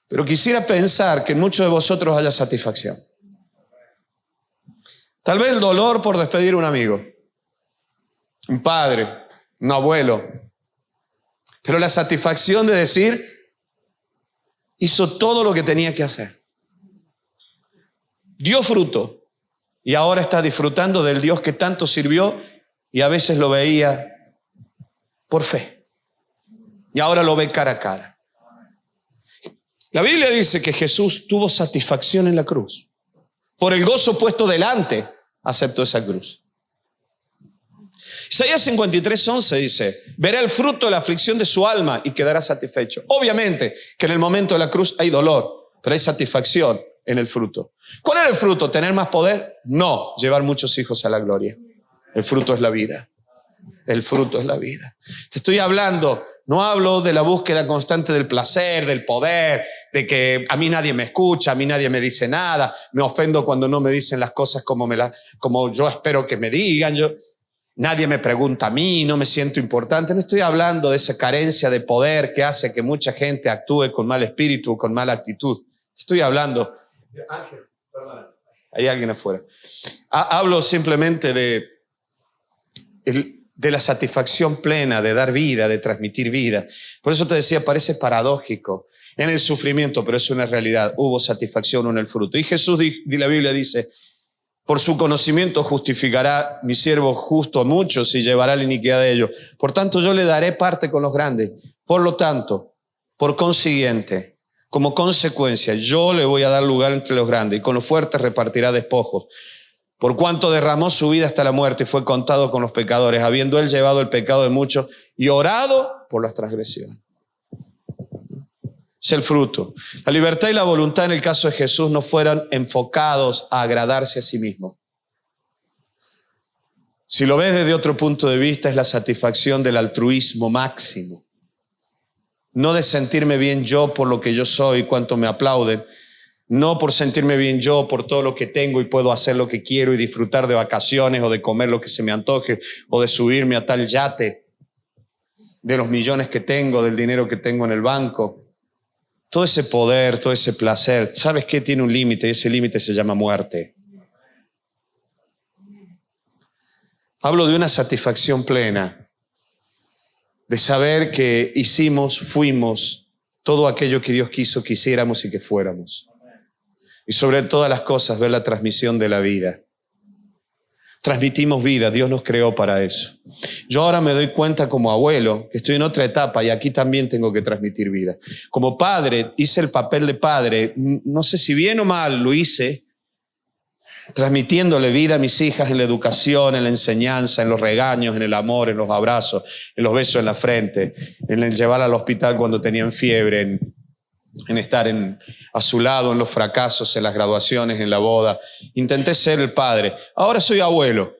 pero quisiera pensar que en muchos de vosotros haya satisfacción. Tal vez el dolor por despedir a un amigo, un padre, un abuelo, pero la satisfacción de decir, hizo todo lo que tenía que hacer. Dio fruto y ahora está disfrutando del Dios que tanto sirvió y a veces lo veía por fe. Y ahora lo ve cara a cara. La Biblia dice que Jesús tuvo satisfacción en la cruz. Por el gozo puesto delante, aceptó esa cruz. Isaías 53:11 dice, verá el fruto de la aflicción de su alma y quedará satisfecho. Obviamente que en el momento de la cruz hay dolor, pero hay satisfacción en el fruto. ¿Cuál era el fruto? ¿Tener más poder? No, llevar muchos hijos a la gloria. El fruto es la vida. El fruto es la vida. Te estoy hablando, no hablo de la búsqueda constante del placer, del poder, de que a mí nadie me escucha, a mí nadie me dice nada, me ofendo cuando no me dicen las cosas como yo espero que me digan, nadie me pregunta a mí, no me siento importante. No estoy hablando de esa carencia de poder que hace que mucha gente actúe con mal espíritu, con mala actitud. Estoy hablando... Ángel, perdón. Hay alguien afuera. Hablo simplemente de la satisfacción plena, de dar vida, de transmitir vida. Por eso te decía, parece paradójico en el sufrimiento, pero es una realidad. Hubo satisfacción en el fruto. Y Jesús, la Biblia dice, por su conocimiento justificará mi siervo justo a muchos y llevará la iniquidad de ellos. Por tanto, yo le daré parte con los grandes. Por lo tanto, por consiguiente, como consecuencia, yo le voy a dar lugar entre los grandes y con los fuertes repartirá despojos. por cuanto derramó su vida hasta la muerte y fue contado con los pecadores, habiendo él llevado el pecado de muchos y orado por las transgresiones. Es el fruto. La libertad y la voluntad en el caso de Jesús no fueron enfocados a agradarse a sí mismo. Si lo ves desde otro punto de vista, es la satisfacción del altruismo máximo. No de sentirme bien yo por lo que yo soy, cuánto me aplauden. No por sentirme bien yo por todo lo que tengo y puedo hacer lo que quiero y disfrutar de vacaciones o de comer lo que se me antoje o de subirme a tal yate, de los millones que tengo, del dinero que tengo en el banco. Todo ese poder, todo ese placer, ¿sabes qué? Tiene un límite y ese límite se llama muerte. Hablo de una satisfacción plena, de saber que hicimos, fuimos todo aquello que Dios quiso que hiciéramos y que fuéramos. Y sobre todas las cosas, ver la transmisión de la vida. Transmitimos vida, Dios nos creó para eso. Yo ahora me doy cuenta como abuelo que estoy en otra etapa y aquí también tengo que transmitir vida. Como padre, hice el papel de padre, no sé si bien o mal lo hice, transmitiéndole vida a mis hijas en la educación, en la enseñanza, en los regaños, en el amor, en los abrazos, en los besos en la frente, en el llevar al hospital cuando tenían fiebre, en estar a su lado, en los fracasos, en las graduaciones, en la boda. Intenté ser el padre. Ahora soy abuelo.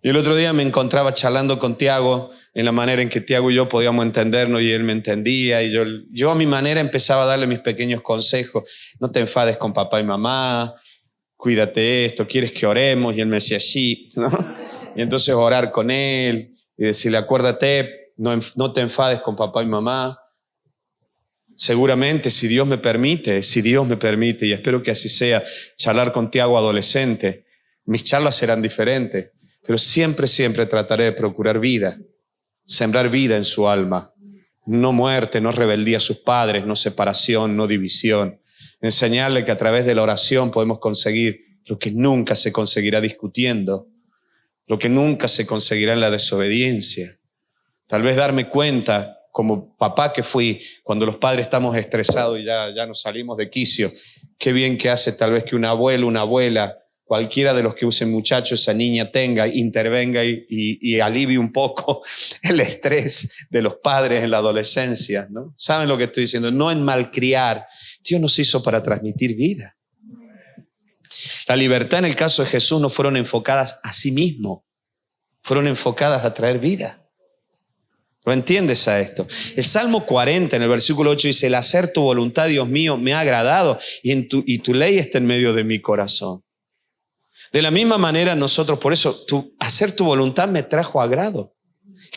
Y el otro día me encontraba charlando con Tiago en la manera en que Tiago y yo podíamos entendernos y él me entendía. Y yo a mi manera empezaba a darle mis pequeños consejos. No te enfades con papá y mamá. Cuídate esto, ¿quieres que oremos? Y él me decía, sí, ¿no? Y entonces orar con él y decirle, acuérdate, no te enfades con papá y mamá. Seguramente, si Dios me permite, y espero que así sea, charlar con Tiago adolescente, mis charlas serán diferentes, pero siempre trataré de procurar vida, sembrar vida en su alma. No muerte, no rebeldía a sus padres, no separación, no división. Enseñarle que a través de la oración podemos conseguir lo que nunca se conseguirá discutiendo, lo que nunca se conseguirá en la desobediencia. Tal vez darme cuenta, como papá que fui, cuando los padres estamos estresados y ya nos salimos de quicio, qué bien que hace tal vez que un abuelo, una abuela, cualquiera de los que usen muchachos, esa niña intervenga y alivie un poco el estrés de los padres en la adolescencia, ¿no? ¿Saben lo que estoy diciendo? No en malcriar. Dios nos hizo para transmitir vida. La libertad en el caso de Jesús no fueron enfocadas a sí mismo, fueron enfocadas a traer vida. ¿Lo entiendes a esto? El Salmo 40 en el versículo 8 dice, el hacer tu voluntad, Dios mío, me ha agradado y tu ley está en medio de mi corazón. De la misma manera nosotros, por eso, hacer tu voluntad me trajo agrado.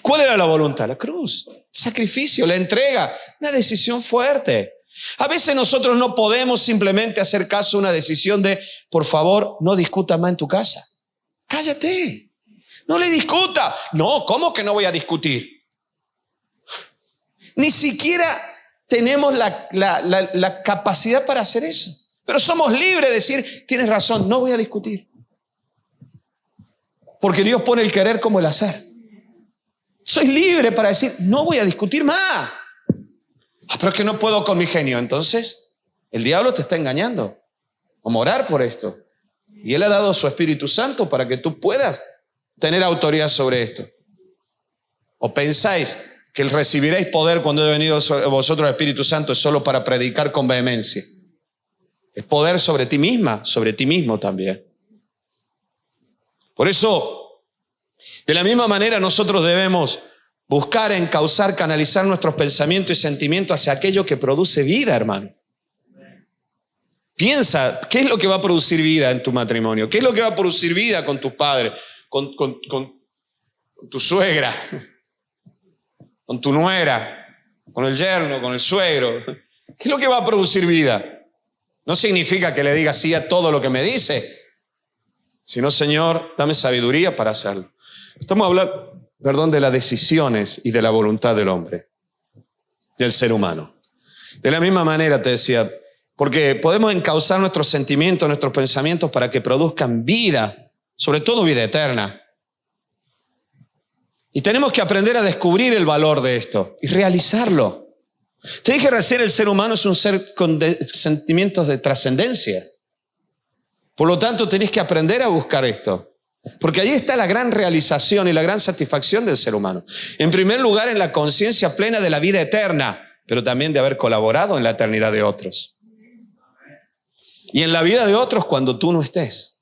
¿Cuál era la voluntad? La cruz, sacrificio, la entrega, una decisión fuerte. A veces nosotros no podemos simplemente hacer caso a una decisión de, por favor, no discutas más en tu casa. Cállate, no le discuta. No, ¿cómo que no voy a discutir? Ni siquiera tenemos la capacidad para hacer eso. Pero somos libres de decir, tienes razón, no voy a discutir. Porque Dios pone el querer como el hacer. Soy libre para decir, no voy a discutir más. Pero es que no puedo con mi genio. Entonces, el diablo te está engañando. Vamos a orar por esto. Y Él ha dado su Espíritu Santo para que tú puedas tener autoridad sobre esto. ¿O pensáis que el recibiréis poder cuando haya venido sobre vosotros el Espíritu Santo es solo para predicar con vehemencia? Es poder sobre ti misma, sobre ti mismo también. Por eso, de la misma manera nosotros debemos buscar, encauzar, canalizar nuestros pensamientos y sentimientos hacia aquello que produce vida, hermano. Piensa, ¿qué es lo que va a producir vida en tu matrimonio? ¿Qué es lo que va a producir vida con tus padres, con tu suegra, con tu nuera, con el yerno, con el suegro? ¿Qué es lo que va a producir vida? No significa que le diga sí a todo lo que me dice, sino, Señor, dame sabiduría para hacerlo. Estamos hablando, de las decisiones y de la voluntad del hombre, del ser humano. De la misma manera te decía, porque podemos encauzar nuestros sentimientos, nuestros pensamientos para que produzcan vida, sobre todo vida eterna. Y tenemos que aprender a descubrir el valor de esto y realizarlo. Te dije recién, el ser humano es un ser con sentimientos de trascendencia. Por lo tanto, tenés que aprender a buscar esto. Porque ahí está la gran realización y la gran satisfacción del ser humano. En primer lugar, en la conciencia plena de la vida eterna, pero también de haber colaborado en la eternidad de otros. Y en la vida de otros cuando tú no estés.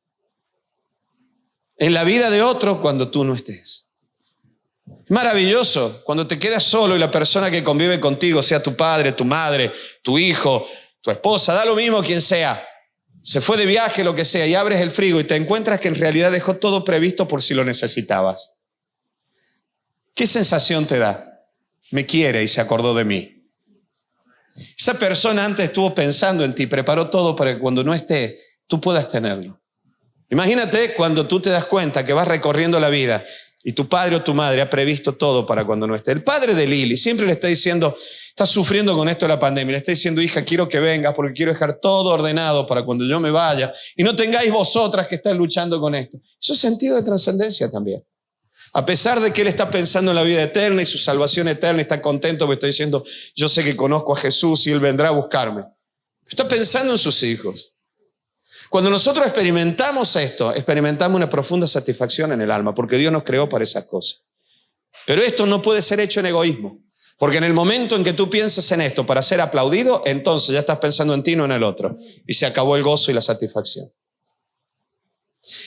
En la vida de otros cuando tú no estés. Maravilloso cuando te quedas solo y la persona que convive contigo, sea tu padre, tu madre, tu hijo, tu esposa, da lo mismo quien sea, se fue de viaje, lo que sea, y abres el frigo y te encuentras que en realidad dejó todo previsto por si lo necesitabas. ¿Qué sensación te da? Me quiere y se acordó de mí. Esa persona antes estuvo pensando en ti, preparó todo para que cuando no esté, tú puedas tenerlo. Imagínate cuando tú te das cuenta que vas recorriendo la vida y tu padre o tu madre ha previsto todo para cuando no esté. El padre de Lili siempre le está diciendo, está sufriendo con esto de la pandemia, le está diciendo, hija, quiero que vengas porque quiero dejar todo ordenado para cuando yo me vaya y no tengáis vosotras que estáis luchando con esto. Eso es sentido de trascendencia también. A pesar de que él está pensando en la vida eterna y su salvación eterna, está contento porque está diciendo, yo sé que conozco a Jesús y él vendrá a buscarme. Está pensando en sus hijos. Cuando nosotros experimentamos esto, experimentamos una profunda satisfacción en el alma, porque Dios nos creó para esas cosas. Pero esto no puede ser hecho en egoísmo, porque en el momento en que tú piensas en esto para ser aplaudido, entonces ya estás pensando en ti, no en el otro, y se acabó el gozo y la satisfacción.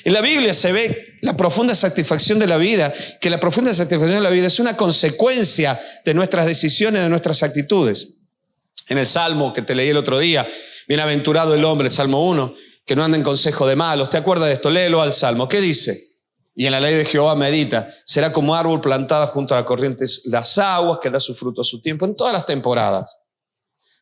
En la Biblia se ve la profunda satisfacción de la vida, que la profunda satisfacción de la vida es una consecuencia de nuestras decisiones, de nuestras actitudes. En el Salmo que te leí el otro día, bienaventurado el hombre, el Salmo 1, que no anda en consejo de malos. ¿Te acuerdas de esto? Léelo al Salmo. ¿Qué dice? Y en la ley de Jehová medita. Será como árbol plantado junto a las corrientes, las aguas, que da su fruto a su tiempo, en todas las temporadas.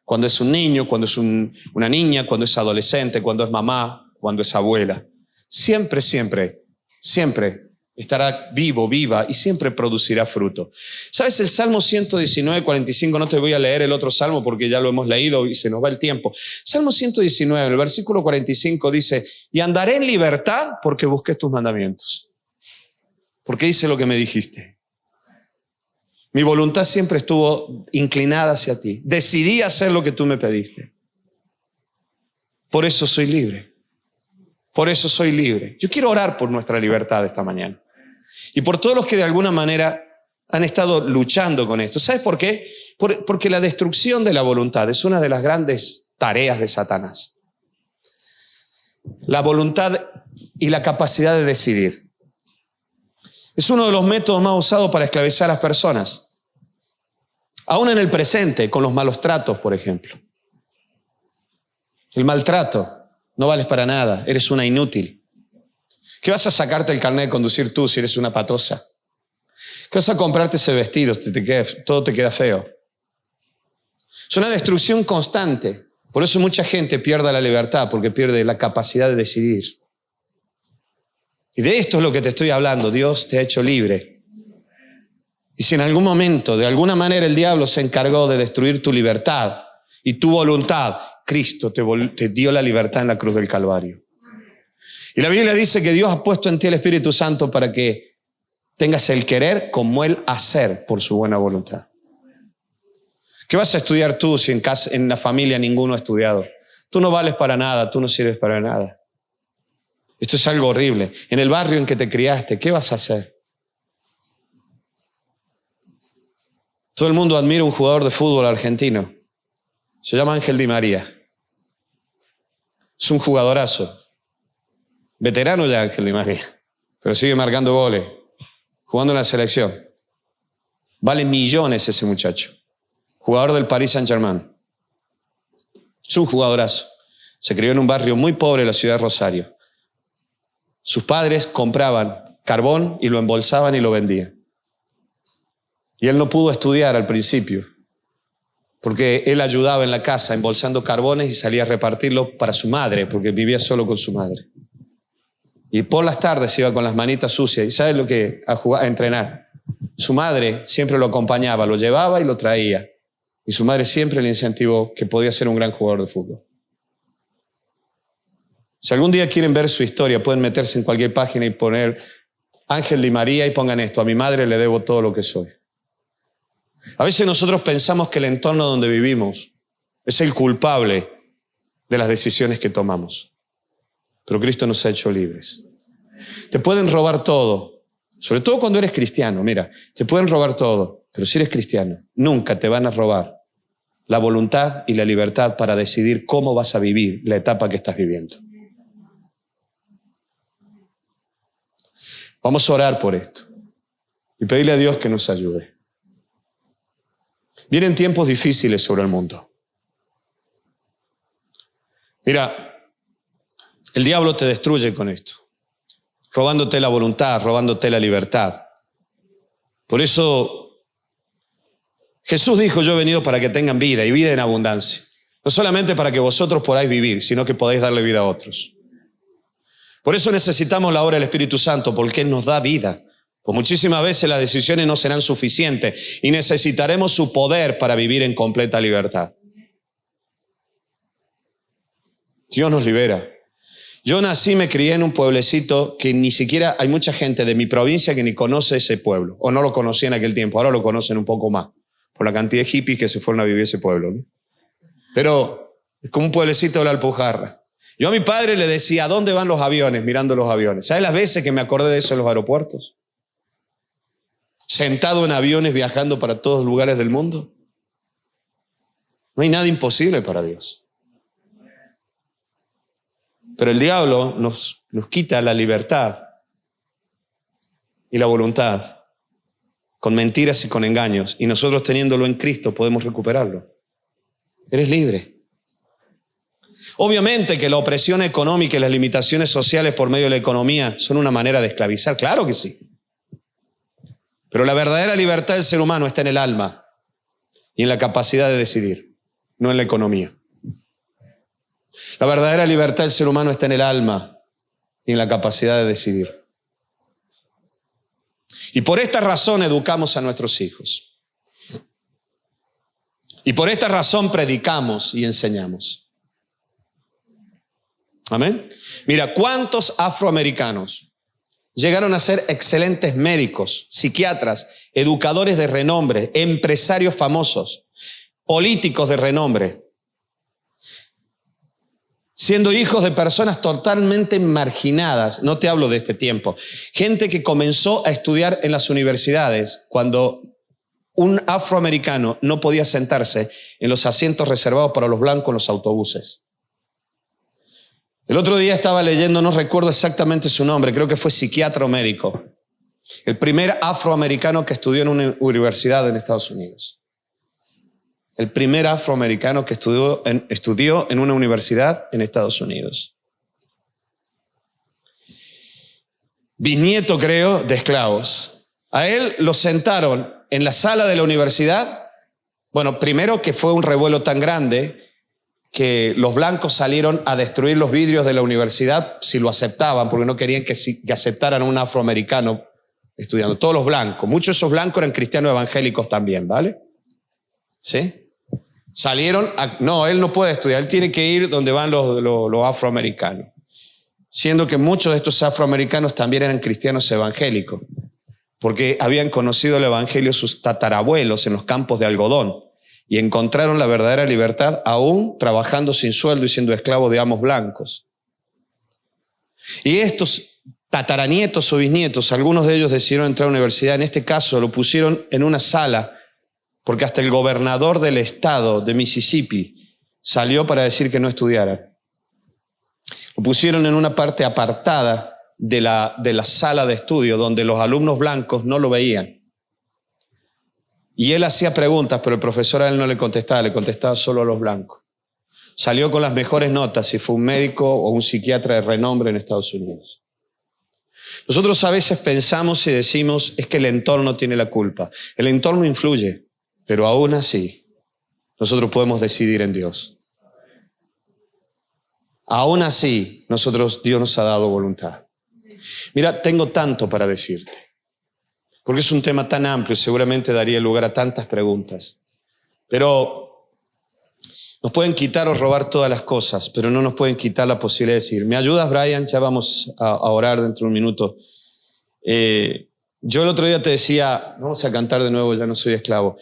Cuando es un niño, cuando es una niña, cuando es adolescente, cuando es mamá, cuando es abuela. Siempre, siempre, siempre estará vivo, viva y siempre producirá fruto. ¿Sabes? El Salmo 119, 45, no te voy a leer el otro Salmo porque ya lo hemos leído y se nos va el tiempo. Salmo 119, el versículo 45 dice, y andaré en libertad porque busqué tus mandamientos. Porque hice lo que me dijiste. Mi voluntad siempre estuvo inclinada hacia ti. Decidí hacer lo que tú me pediste. Por eso soy libre. Por eso soy libre. Yo quiero orar por nuestra libertad esta mañana. Y por todos los que de alguna manera han estado luchando con esto. ¿Sabes por qué? Porque la destrucción de la voluntad es una de las grandes tareas de Satanás. La voluntad y la capacidad de decidir. Es uno de los métodos más usados para esclavizar a las personas. Aún en el presente, con los malos tratos, por ejemplo. El maltrato. No vales para nada, eres una inútil. ¿Qué vas a sacarte el carnet de conducir tú si eres una patosa? ¿Qué vas a comprarte ese vestido? Todo te queda feo. Es una destrucción constante. Por eso mucha gente pierde la libertad, porque pierde la capacidad de decidir. Y de esto es lo que te estoy hablando. Dios te ha hecho libre. Y si en algún momento, de alguna manera, el diablo se encargó de destruir tu libertad y tu voluntad, Cristo te dio la libertad en la cruz del Calvario. Y la Biblia dice que Dios ha puesto en ti el Espíritu Santo para que tengas el querer como el hacer por su buena voluntad. ¿Qué vas a estudiar tú si en la familia ninguno ha estudiado? Tú no vales para nada, tú no sirves para nada. Esto es algo horrible. En el barrio en que te criaste, ¿qué vas a hacer? Todo el mundo admira a un jugador de fútbol argentino. Se llama Ángel Di María. Es un jugadorazo. Veterano ya Ángel Di María. Pero sigue marcando goles. Jugando en la selección. Vale millones ese muchacho. Jugador del Paris Saint-Germain. Es un jugadorazo. Se crió en un barrio muy pobre de la ciudad de Rosario. Sus padres compraban carbón y lo embolsaban y lo vendían. Y él no pudo estudiar al principio. Porque él ayudaba en la casa embolsando carbones y salía a repartirlo para su madre, porque vivía solo con su madre. Y por las tardes iba con las manitas sucias. ¿Y sabes lo que? A entrenar. Su madre siempre lo acompañaba, lo llevaba y lo traía. Y su madre siempre le incentivó que podía ser un gran jugador de fútbol. Si algún día quieren ver su historia, pueden meterse en cualquier página y poner Ángel Di María y pongan esto: a mi madre le debo todo lo que soy. A veces nosotros pensamos que el entorno donde vivimos es el culpable de las decisiones que tomamos. pero Cristo nos ha hecho libres. Te pueden robar todo, sobre todo cuando eres cristiano. Mira, te pueden robar todo, pero si eres cristiano, nunca te van a robar la voluntad y la libertad para decidir cómo vas a vivir la etapa que estás viviendo. Vamos a orar por esto y pedirle a Dios que nos ayude. Vienen tiempos difíciles sobre el mundo. Mira, el diablo te destruye con esto, robándote la voluntad, robándote la libertad. Por eso Jesús dijo, yo he venido para que tengan vida y vida en abundancia. No solamente para que vosotros podáis vivir, sino que podáis darle vida a otros. Por eso necesitamos la obra del Espíritu Santo, porque Él nos da vida. Pues muchísimas veces las decisiones no serán suficientes y necesitaremos su poder para vivir en completa libertad. Dios nos libera. Yo nací, me crié en un pueblecito que ni siquiera hay mucha gente de mi provincia que ni conoce ese pueblo, o no lo conocía en aquel tiempo, ahora lo conocen un poco más, por la cantidad de hippies que se fueron a vivir ese pueblo, ¿no? Pero es como un pueblecito de la Alpujarra. Yo a mi padre le decía, ¿a dónde van los aviones? Mirando los aviones. ¿Sabes las veces que me acordé de eso en los aeropuertos? Sentado en aviones viajando para todos los lugares del mundo. No hay nada imposible para Dios. Pero el diablo nos quita la libertad y la voluntad con mentiras y con engaños. Y nosotros teniéndolo en Cristo podemos recuperarlo. Eres libre. Obviamente que la opresión económica y las limitaciones sociales por medio de la economía son una manera de esclavizar. Claro que sí. Pero la verdadera libertad del ser humano está en el alma y en la capacidad de decidir, no en la economía. La verdadera libertad del ser humano está en el alma y en la capacidad de decidir. Y por esta razón educamos a nuestros hijos. Y por esta razón predicamos y enseñamos. Amén. Mira, ¿cuántos afroamericanos llegaron a ser excelentes médicos, psiquiatras, educadores de renombre, empresarios famosos, políticos de renombre, siendo hijos de personas totalmente marginadas? No te hablo de este tiempo. Gente que comenzó a estudiar en las universidades cuando un afroamericano no podía sentarse en los asientos reservados para los blancos en los autobuses. El otro día estaba leyendo, no recuerdo exactamente su nombre, creo que fue psiquiatra o médico. El primer afroamericano que estudió en una universidad en Estados Unidos. El primer afroamericano que estudió en una universidad en Estados Unidos. Bisnieto, creo, de esclavos. A él lo sentaron en la sala de la universidad. Bueno, primero que fue un revuelo tan grande que los blancos salieron a destruir los vidrios de la universidad si lo aceptaban, porque no querían que aceptaran a un afroamericano estudiando. Todos los blancos. Muchos de esos blancos eran cristianos evangélicos también, ¿vale? ¿Sí? Salieron no, él no puede estudiar, él tiene que ir donde van los afroamericanos. Siendo que muchos de estos afroamericanos también eran cristianos evangélicos, porque habían conocido el evangelio sus tatarabuelos en los campos de algodón y encontraron la verdadera libertad aún trabajando sin sueldo y siendo esclavos de amos blancos. Y estos tataranietos o bisnietos, algunos de ellos decidieron entrar a la universidad. En este caso lo pusieron en una sala porque hasta el gobernador del estado de Mississippi salió para decir que no estudiaran. Lo pusieron en una parte apartada de la sala de estudio donde los alumnos blancos no lo veían. Y él hacía preguntas, pero el profesor a él no le contestaba solo a los blancos. Salió con las mejores notas y fue un médico o un psiquiatra de renombre en Estados Unidos. Nosotros a veces pensamos y decimos, es que el entorno tiene la culpa. El entorno influye, pero aún así, nosotros podemos decidir en Dios. Aún así, Dios nos ha dado voluntad. Mira, tengo tanto para decirte, porque es un tema tan amplio y seguramente daría lugar a tantas preguntas. Pero nos pueden quitar o robar todas las cosas, pero no nos pueden quitar la posibilidad de decir. ¿Me ayudas, Brian? Ya vamos a orar dentro de un minuto. Yo el otro día te decía, vamos a cantar de nuevo, ya no soy esclavo.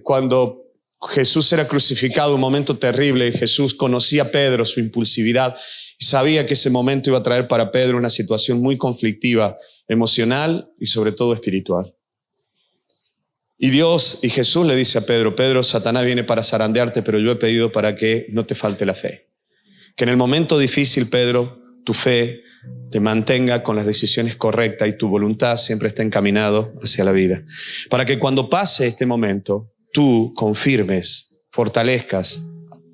Cuando Jesús era crucificado, un momento terrible, Jesús conocía a Pedro, su impulsividad. Y sabía que ese momento iba a traer para Pedro una situación muy conflictiva, emocional y sobre todo espiritual. Y Dios y Jesús le dice a Pedro, Pedro, Satanás viene para zarandearte, pero yo he pedido para que no te falte la fe. Que en el momento difícil, Pedro, tu fe te mantenga con las decisiones correctas y tu voluntad siempre esté encaminado hacia la vida. Para que cuando pase este momento, tú confirmes, fortalezcas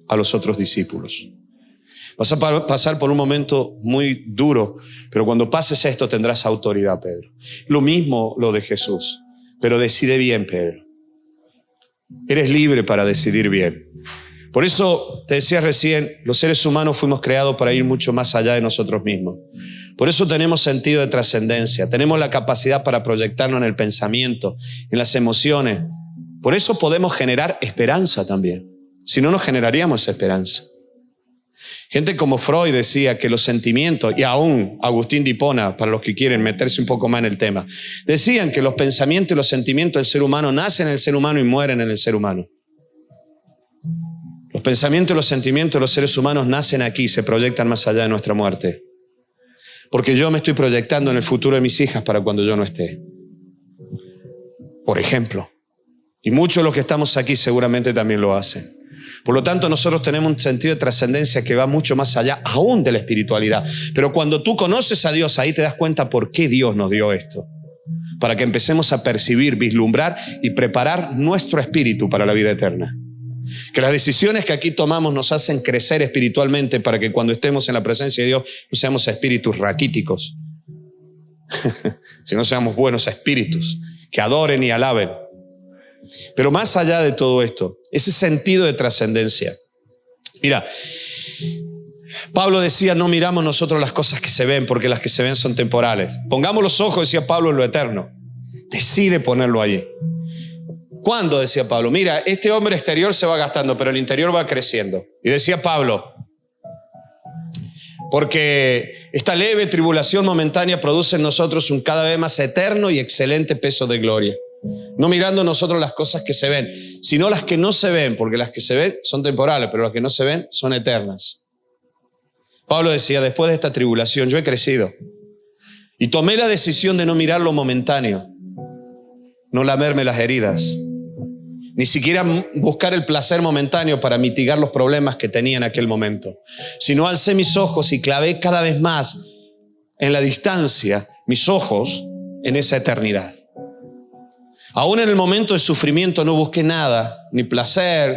a los otros discípulos. Vas a pasar por un momento muy duro, pero cuando pases esto tendrás autoridad, Pedro. Lo mismo lo de Jesús, pero decide bien, Pedro. Eres libre para decidir bien. Por eso te decía recién, los seres humanos fuimos creados para ir mucho más allá de nosotros mismos. Por eso tenemos sentido de trascendencia, tenemos la capacidad para proyectarnos en el pensamiento, en las emociones. Por eso podemos generar esperanza también. Si no, no generaríamos esperanza. Gente como Freud decía que los sentimientos, y aún Agustín de Hipona, para los que quieren meterse un poco más en el tema, decían que los pensamientos y los sentimientos del ser humano nacen en el ser humano y mueren en el ser humano. Los pensamientos y los sentimientos de los seres humanos nacen aquí y se proyectan más allá de nuestra muerte. Porque yo me estoy proyectando en el futuro de mis hijas para cuando yo no esté. Por ejemplo. Y muchos de los que estamos aquí seguramente también lo hacen. Por lo tanto, nosotros tenemos un sentido de trascendencia que va mucho más allá aún de la espiritualidad. Pero cuando tú conoces a Dios, ahí te das cuenta por qué Dios nos dio esto. Para que empecemos a percibir, vislumbrar y preparar nuestro espíritu para la vida eterna. Que las decisiones que aquí tomamos nos hacen crecer espiritualmente para que cuando estemos en la presencia de Dios no seamos espíritus raquíticos, sino seamos buenos espíritus que adoren y alaben. Pero más allá de todo esto, ese sentido de trascendencia. Mira, Pablo decía, no miramos nosotros las cosas que se ven porque las que se ven son temporales. Pongamos los ojos, decía Pablo, en lo eterno. Decide ponerlo allí. ¿Cuándo? Decía Pablo. Mira, este hombre exterior se va gastando, pero el interior va creciendo. Y decía Pablo, porque esta leve tribulación momentánea produce en nosotros un cada vez más eterno y excelente peso de gloria. No mirando nosotros las cosas que se ven, sino las que no se ven, porque las que se ven son temporales, pero las que no se ven son eternas. Pablo decía, después de esta tribulación yo he crecido y tomé la decisión de no mirar lo momentáneo, no lamerme las heridas, ni siquiera buscar el placer momentáneo para mitigar los problemas que tenía en aquel momento, sino alcé mis ojos y clavé cada vez más en la distancia mis ojos en esa eternidad. Aún en el momento de sufrimiento no busqué nada, ni placer,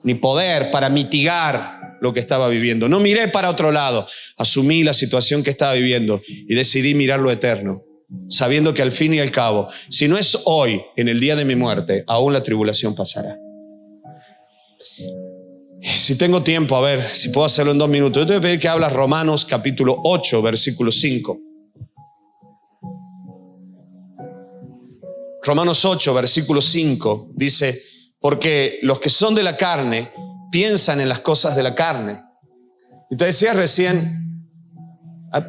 ni poder para mitigar lo que estaba viviendo. No miré para otro lado, asumí la situación que estaba viviendo y decidí mirar lo eterno, sabiendo que al fin y al cabo, si no es hoy, en el día de mi muerte, aún la tribulación pasará. Si tengo tiempo, a ver, si puedo hacerlo en 2 minutos. Yo te voy a pedir que hablas Romanos capítulo 8, versículo 5. Romanos 8, versículo 5, dice, porque los que son de la carne piensan en las cosas de la carne. Y te decía recién,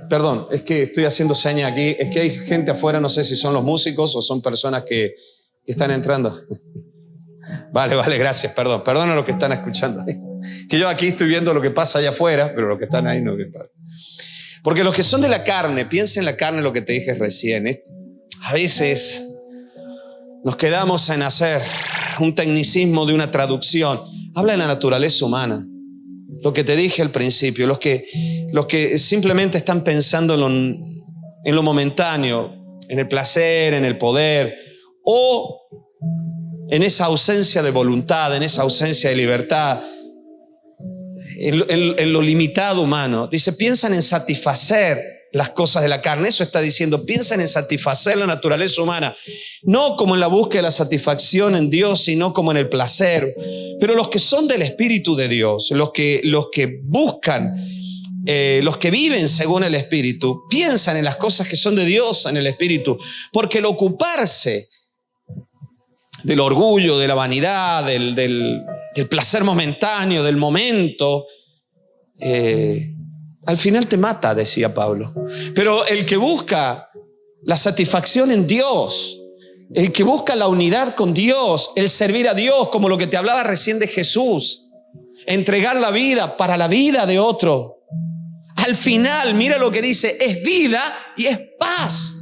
perdón, es que estoy haciendo señas aquí, es que hay gente afuera, no sé si son los músicos o son personas que están entrando. Vale, gracias, perdón a los que están escuchando. Que yo aquí estoy viendo lo que pasa allá afuera, pero los que están ahí no. Porque los que son de la carne, piensa en la carne, lo que te dije recién. A veces nos quedamos en hacer un tecnicismo de una traducción. Habla de la naturaleza humana. Lo que te dije al principio, los que simplemente están pensando en lo momentáneo, en el placer, en el poder, o en esa ausencia de voluntad, en esa ausencia de libertad, en lo limitado humano. Dice, piensan en satisfacer las cosas de la carne. Eso está diciendo, piensan en satisfacer la naturaleza humana, no como en la búsqueda de la satisfacción en Dios, sino como en el placer. Pero los que son del Espíritu de Dios, los que buscan, los que viven según el Espíritu, piensan en las cosas que son de Dios en el Espíritu, porque el ocuparse del orgullo, de la vanidad, del placer momentáneo, del momento, al final te mata, decía Pablo. Pero el que busca la satisfacción en Dios, el que busca la unidad con Dios, el servir a Dios, como lo que te hablaba recién de Jesús, entregar la vida para la vida de otro, Al final, mira lo que dice, es vida y es paz.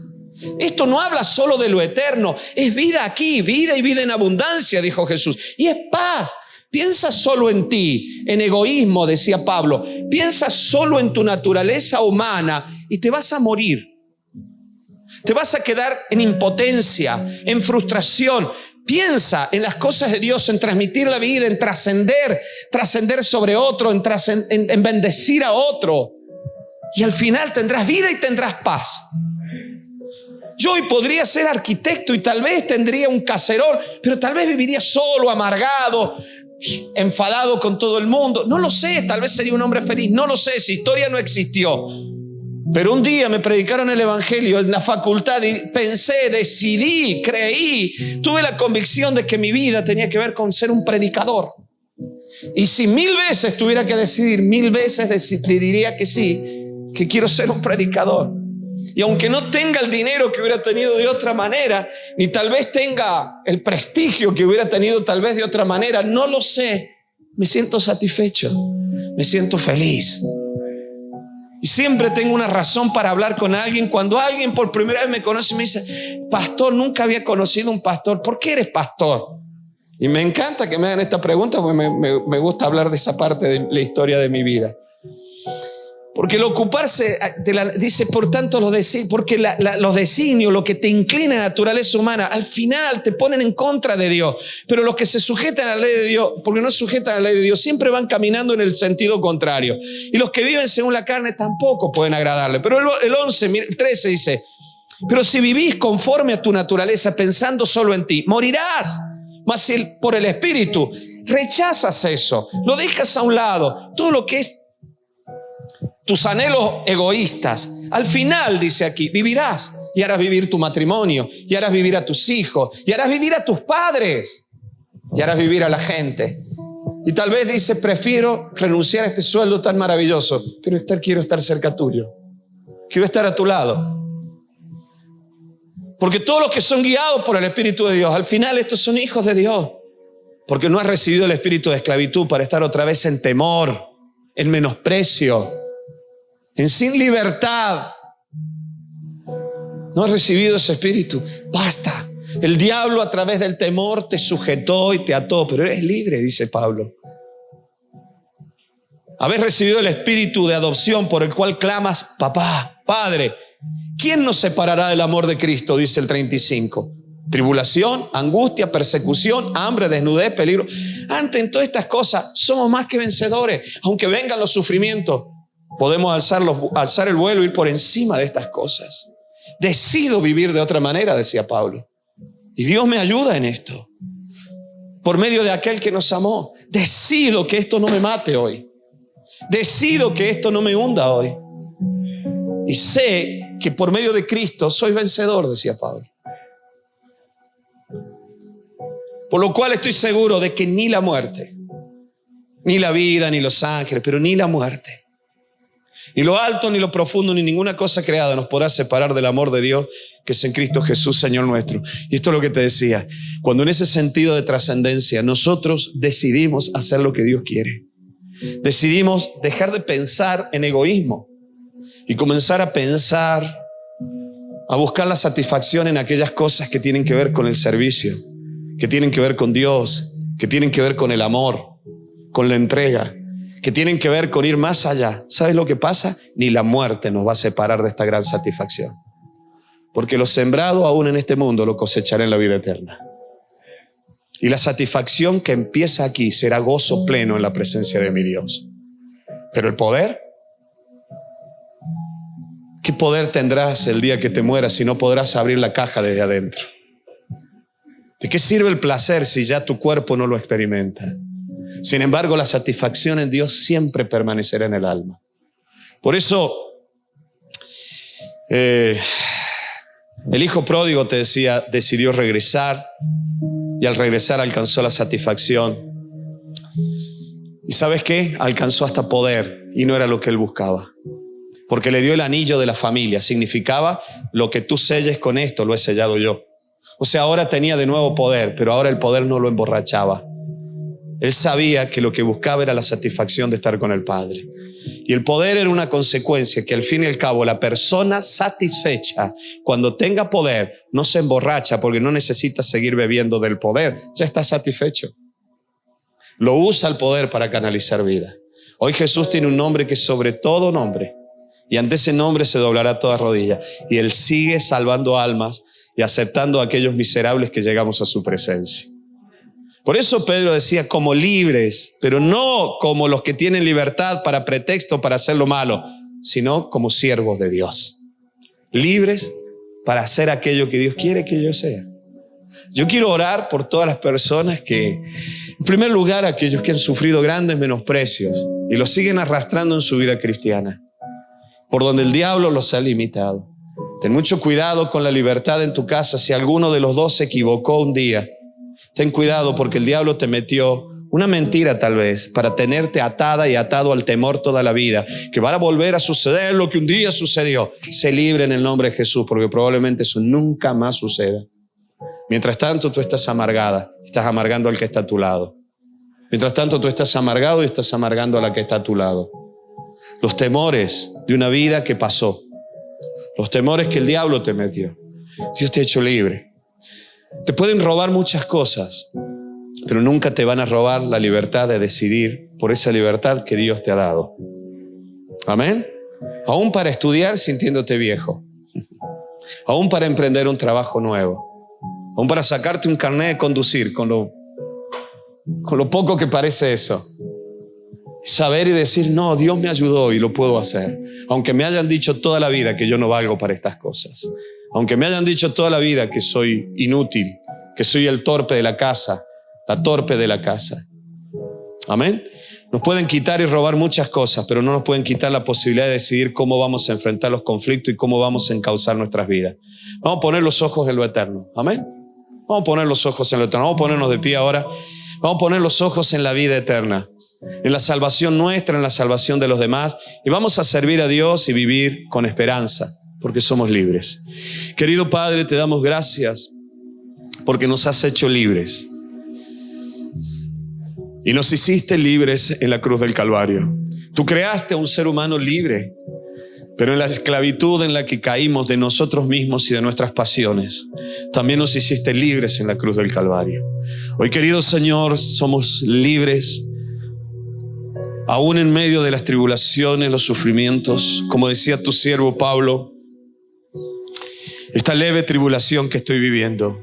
Esto no habla solo de lo eterno, es vida aquí, vida y vida en abundancia, dijo Jesús. Y es paz. Piensa solo en ti, en egoísmo, decía Pablo. Piensa solo en tu naturaleza humana y te vas a morir. Te vas a quedar en impotencia, en frustración. Piensa en las cosas de Dios, en transmitir la vida, en trascender sobre otro, en bendecir a otro. Y al final tendrás vida y tendrás paz. Yo hoy podría ser arquitecto y tal vez tendría un caserón, pero tal vez viviría solo, amargado, enfadado con todo el mundo. No lo sé, tal vez sería un hombre feliz. No lo sé, esa historia no existió. Pero un día me predicaron el evangelio en la facultad y pensé, decidí, creí, tuve la convicción de que mi vida tenía que ver con ser un predicador. Y si 1000 veces tuviera que decidir, 1000 veces diría que sí, que quiero ser un predicador. Y aunque no tenga el dinero que hubiera tenido de otra manera, ni tal vez tenga el prestigio que hubiera tenido tal vez de otra manera, no lo sé, me siento satisfecho, me siento feliz. Y siempre tengo una razón para hablar con alguien. Cuando alguien por primera vez me conoce y me dice, pastor, nunca había conocido un pastor, ¿por qué eres pastor? Y me encanta que me hagan esta pregunta porque me gusta hablar de esa parte de la historia de mi vida. Porque el ocuparse, dice, por tanto, los designios, lo que te inclina a la naturaleza humana, al final te ponen en contra de Dios. Pero los que se sujetan a la ley de Dios, porque no sujetan a la ley de Dios, siempre van caminando en el sentido contrario. Y los que viven según la carne tampoco pueden agradarle. Pero el 13 dice, pero si vivís conforme a tu naturaleza, pensando solo en ti, morirás. Mas si por el Espíritu rechazas eso, lo dejas a un lado, todo lo que es tus anhelos egoístas, al final, dice aquí, vivirás y harás vivir tu matrimonio, y harás vivir a tus hijos, y harás vivir a tus padres, y harás vivir a la gente. Y tal vez dice, prefiero renunciar a este sueldo tan maravilloso, pero quiero estar cerca tuyo, quiero estar a tu lado. Porque todos los que son guiados por el Espíritu de Dios, al final estos son hijos de Dios, porque no has recibido el espíritu de esclavitud para estar otra vez en temor, en menosprecio, en sin libertad. No has recibido ese espíritu. Basta. El diablo a través del temor te sujetó y te ató, pero eres libre, dice Pablo. Habéis recibido el espíritu de adopción por el cual clamas, papá, padre. ¿Quién nos separará del amor de Cristo? Dice el 35. Tribulación, angustia, persecución, hambre, desnudez, peligro. Ante en todas estas cosas somos más que vencedores. Aunque vengan los sufrimientos, podemos alzar el vuelo, ir por encima de estas cosas. Decido vivir de otra manera, decía Pablo. Y Dios me ayuda en esto. Por medio de aquel que nos amó. Decido que esto no me mate hoy. Decido que esto no me hunda hoy. Y sé que por medio de Cristo soy vencedor, decía Pablo. Por lo cual estoy seguro de que ni la muerte, ni la vida, ni los ángeles, pero ni la muerte, ni lo alto, ni lo profundo, ni ninguna cosa creada nos podrá separar del amor de Dios que es en Cristo Jesús, Señor nuestro. Y esto es lo que te decía. Cuando en ese sentido de trascendencia nosotros decidimos hacer lo que Dios quiere, decidimos dejar de pensar en egoísmo y comenzar a pensar, a buscar la satisfacción en aquellas cosas que tienen que ver con el servicio, que tienen que ver con Dios, que tienen que ver con el amor, con la entrega, que tienen que ver con ir más allá. ¿Sabes lo que pasa? Ni la muerte nos va a separar de esta gran satisfacción. Porque lo sembrado aún en este mundo lo cosecharé en la vida eterna. Y la satisfacción que empieza aquí será gozo pleno en la presencia de mi Dios. Pero el poder, ¿qué poder tendrás el día que te mueras si no podrás abrir la caja desde adentro? ¿De qué sirve el placer si ya tu cuerpo no lo experimenta? Sin embargo, la satisfacción en Dios siempre permanecerá en el alma. Por eso, el hijo pródigo, te decía, decidió regresar y al regresar alcanzó la satisfacción. ¿Y sabes qué? Alcanzó hasta poder y no era lo que él buscaba. Porque le dio el anillo de la familia. Significaba, lo que tú selles con esto lo he sellado yo. O sea, ahora tenía de nuevo poder, pero ahora el poder no lo emborrachaba. Él sabía que lo que buscaba era la satisfacción de estar con el Padre. Y el poder era una consecuencia que al fin y al cabo la persona satisfecha, cuando tenga poder, no se emborracha porque no necesita seguir bebiendo del poder. Ya está satisfecho. Lo usa el poder para canalizar vida. Hoy Jesús tiene un nombre que es sobre todo nombre. Y ante ese nombre se doblará toda rodilla. Y Él sigue salvando almas y aceptando a aquellos miserables que llegamos a su presencia. Por eso Pedro decía como libres, pero no como los que tienen libertad para pretexto para hacer lo malo, sino como siervos de Dios. Libres para hacer aquello que Dios quiere que yo sea. Yo quiero orar por todas las personas que, en primer lugar, aquellos que han sufrido grandes menosprecios y los siguen arrastrando en su vida cristiana, por donde el diablo los ha limitado. Ten mucho cuidado con la libertad en tu casa. Si alguno de los dos se equivocó un día, ten cuidado porque el diablo te metió una mentira tal vez para tenerte atada y atado al temor toda la vida, que va a volver a suceder lo que un día sucedió. Sé libre en el nombre de Jesús porque probablemente eso nunca más suceda. Mientras tanto tú estás amargada, estás amargando al que está a tu lado. Mientras tanto tú estás amargado y estás amargando a la que está a tu lado. Los temores de una vida que pasó, los temores que el diablo te metió. Dios te ha hecho libre. Te pueden robar muchas cosas, pero nunca te van a robar la libertad de decidir por esa libertad que Dios te ha dado. Amén. Aún para estudiar sintiéndote viejo, aún para emprender un trabajo nuevo, aún para sacarte un carnet de conducir con lo poco que parece eso. Saber y decir, no, Dios me ayudó y lo puedo hacer. Aunque me hayan dicho toda la vida que yo no valgo para estas cosas. Aunque me hayan dicho toda la vida que soy inútil, que soy el torpe de la casa, la torpe de la casa. Amén. Nos pueden quitar y robar muchas cosas, pero no nos pueden quitar la posibilidad de decidir cómo vamos a enfrentar los conflictos y cómo vamos a encauzar nuestras vidas. Vamos a poner los ojos en lo eterno. Amén. Vamos a poner los ojos en lo eterno. Vamos a ponernos de pie ahora. Vamos a poner los ojos en la vida eterna, en la salvación nuestra, en la salvación de los demás, y vamos a servir a Dios y vivir con esperanza, porque somos libres. Querido Padre, te damos gracias porque nos has hecho libres y nos hiciste libres en la cruz del Calvario. Tú creaste a un ser humano libre, pero en la esclavitud en la que caímos de nosotros mismos y de nuestras pasiones, también nos hiciste libres en la cruz del Calvario. Hoy, querido Señor, somos libres aún en medio de las tribulaciones, los sufrimientos. Como decía tu siervo Pablo, esta leve tribulación que estoy viviendo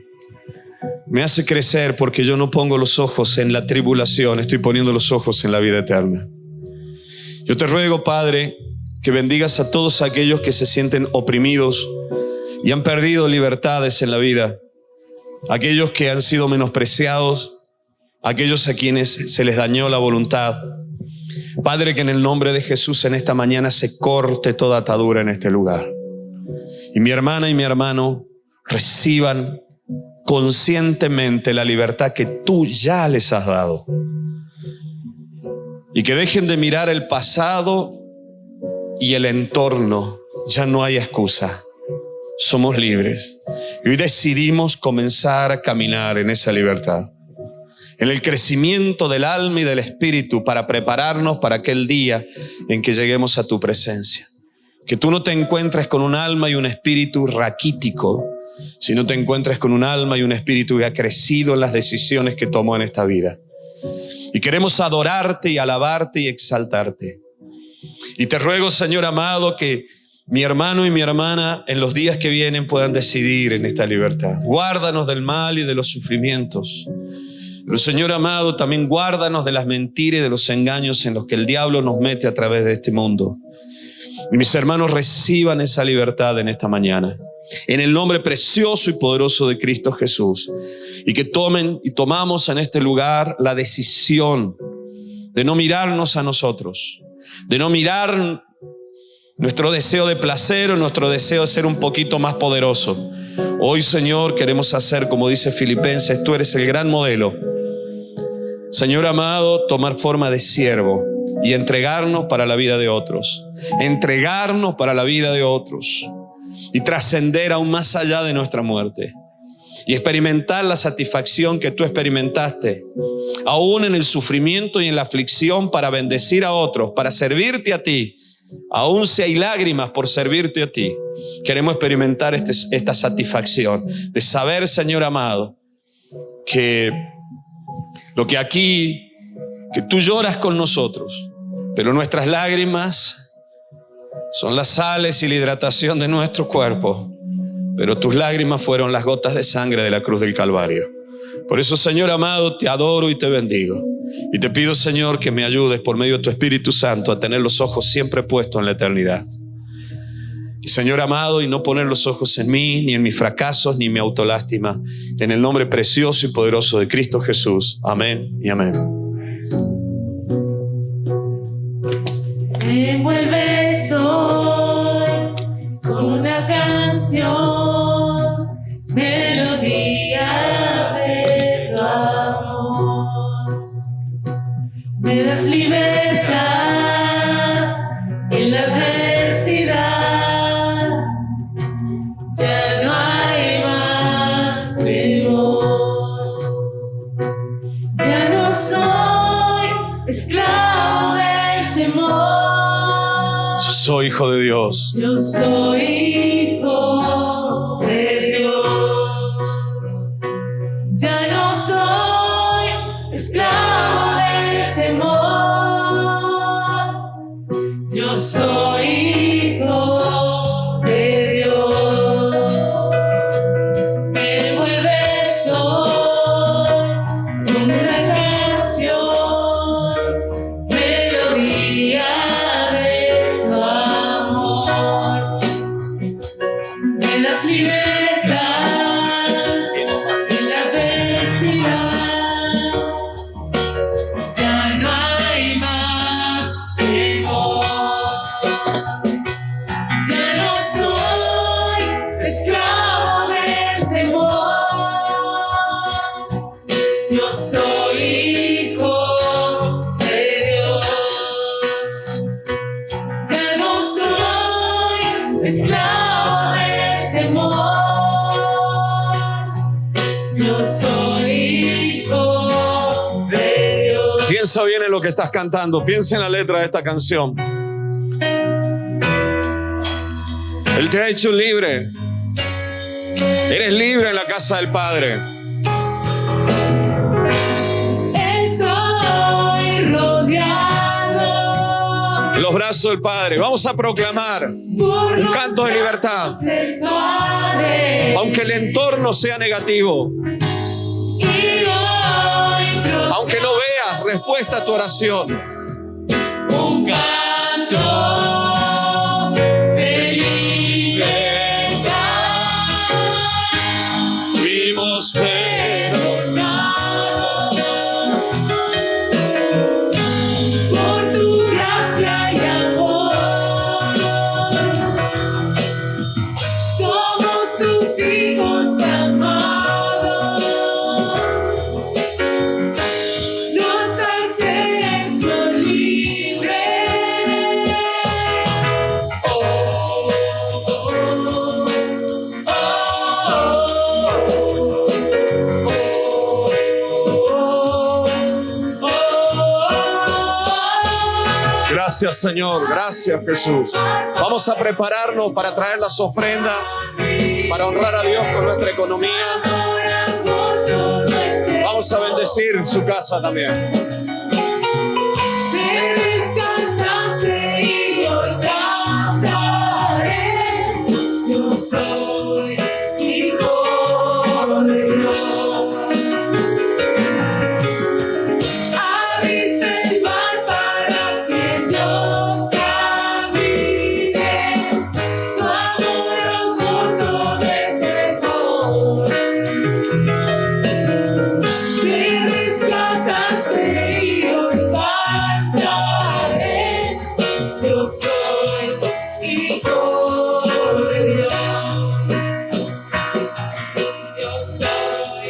me hace crecer porque yo no pongo los ojos en la tribulación, estoy poniendo los ojos en la vida eterna. Yo te ruego, Padre, que bendigas a todos aquellos que se sienten oprimidos y han perdido libertades en la vida, aquellos que han sido menospreciados, aquellos a quienes se les dañó la voluntad. Padre, que en el nombre de Jesús en esta mañana se corte toda atadura en este lugar. Y mi hermana y mi hermano reciban conscientemente la libertad que tú ya les has dado. Y que dejen de mirar el pasado y el entorno. Ya no hay excusa. Somos libres. Y hoy decidimos comenzar a caminar en esa libertad, en el crecimiento del alma y del espíritu, para prepararnos para aquel día en que lleguemos a tu presencia. Que tú no te encuentres con un alma y un espíritu raquítico, sino te encuentres con un alma y un espíritu que ha crecido en las decisiones que tomó en esta vida. Y queremos adorarte y alabarte y exaltarte. Y te ruego, Señor amado, que mi hermano y mi hermana en los días que vienen puedan decidir en esta libertad. Guárdanos del mal y de los sufrimientos. Pero, Señor amado, también guárdanos de las mentiras y de los engaños en los que el diablo nos mete a través de este mundo. Y mis hermanos reciban esa libertad en esta mañana, en el nombre precioso y poderoso de Cristo Jesús. Y que tomen y tomamos en este lugar la decisión de no mirarnos a nosotros, de no mirar nuestro deseo de placer o nuestro deseo de ser un poquito más poderoso. Hoy, Señor, queremos hacer como dice Filipenses, tú eres el gran modelo. Señor amado, tomar forma de siervo y entregarnos para la vida de otros. Entregarnos para la vida de otros y trascender aún más allá de nuestra muerte. y experimentar la satisfacción que tú experimentaste, aún en el sufrimiento y en la aflicción, para bendecir a otros, para servirte a ti, aún si hay lágrimas por servirte a ti. Queremos experimentar esta satisfacción de saber, Señor amado, que lo que aquí, que tú lloras con nosotros, pero nuestras lágrimas son las sales y la hidratación de nuestro cuerpo, pero tus lágrimas fueron las gotas de sangre de la cruz del Calvario. Por eso, Señor amado, te adoro y te bendigo. Y te pido, Señor, que me ayudes por medio de tu Espíritu Santo a tener los ojos siempre puestos en la eternidad. Y, Señor amado, y no poner los ojos en mí, ni en mis fracasos, ni en mi autolástima. En el nombre precioso y poderoso de Cristo Jesús. Amén y amén.
Me envuelves hoy con una canción, melodía de tu amor. Me das libertad en la adversidad, ya no hay más temor. Ya no soy esclavo del temor.
Yo soy hijo de Dios.
Yo soy hijo de Dios. Ya no soy esclavo del temor. Yo soy hijo de Dios. Me envuelves hoy con una canción, melodía de tu amor. Me das libertad en la adversidad, ya no hay más temor. Ya no soy esclavo del temor. Yo soy hijo de Dios. Ya no soy esclavo del temor. Yo soy hijo de Dios.
Piensa bien en lo que estás cantando. Piensa en la letra de esta canción. Él te ha hecho libre. Eres libre en la casa del Padre.
Estoy rodeado
En los brazos del Padre. Vamos a proclamar
por
un
los
canto de libertad.
del Padre.
Aunque el entorno sea negativo,
Y hoy
aunque no veas respuesta a tu oración,
un canto de libertad.
fuimos
Perdonados por tu gracia y amor. Somos tus hijos amados. Nos has hecho libres. Oh, oh,
Gracias, Señor. Gracias, Jesús. Vamos a prepararnos para traer las ofrendas, para honrar a Dios con nuestra economía. Vamos a bendecir su casa también.
Me rescataste y hoy cantaré. Yo soy hijo de Dios. Abriste el mar para que yo camine. Tu amor oculto de temor. Me rescataste y hoy cantaré. Yo soy hijo de Dios. Yo soy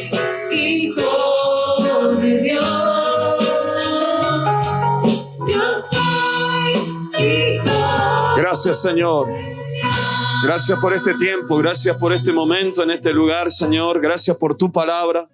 hijo de Dios. Yo soy hijo
Gracias, Señor.
de Dios.
Gracias por este tiempo, gracias por este momento en este lugar, Señor. Gracias por tu palabra.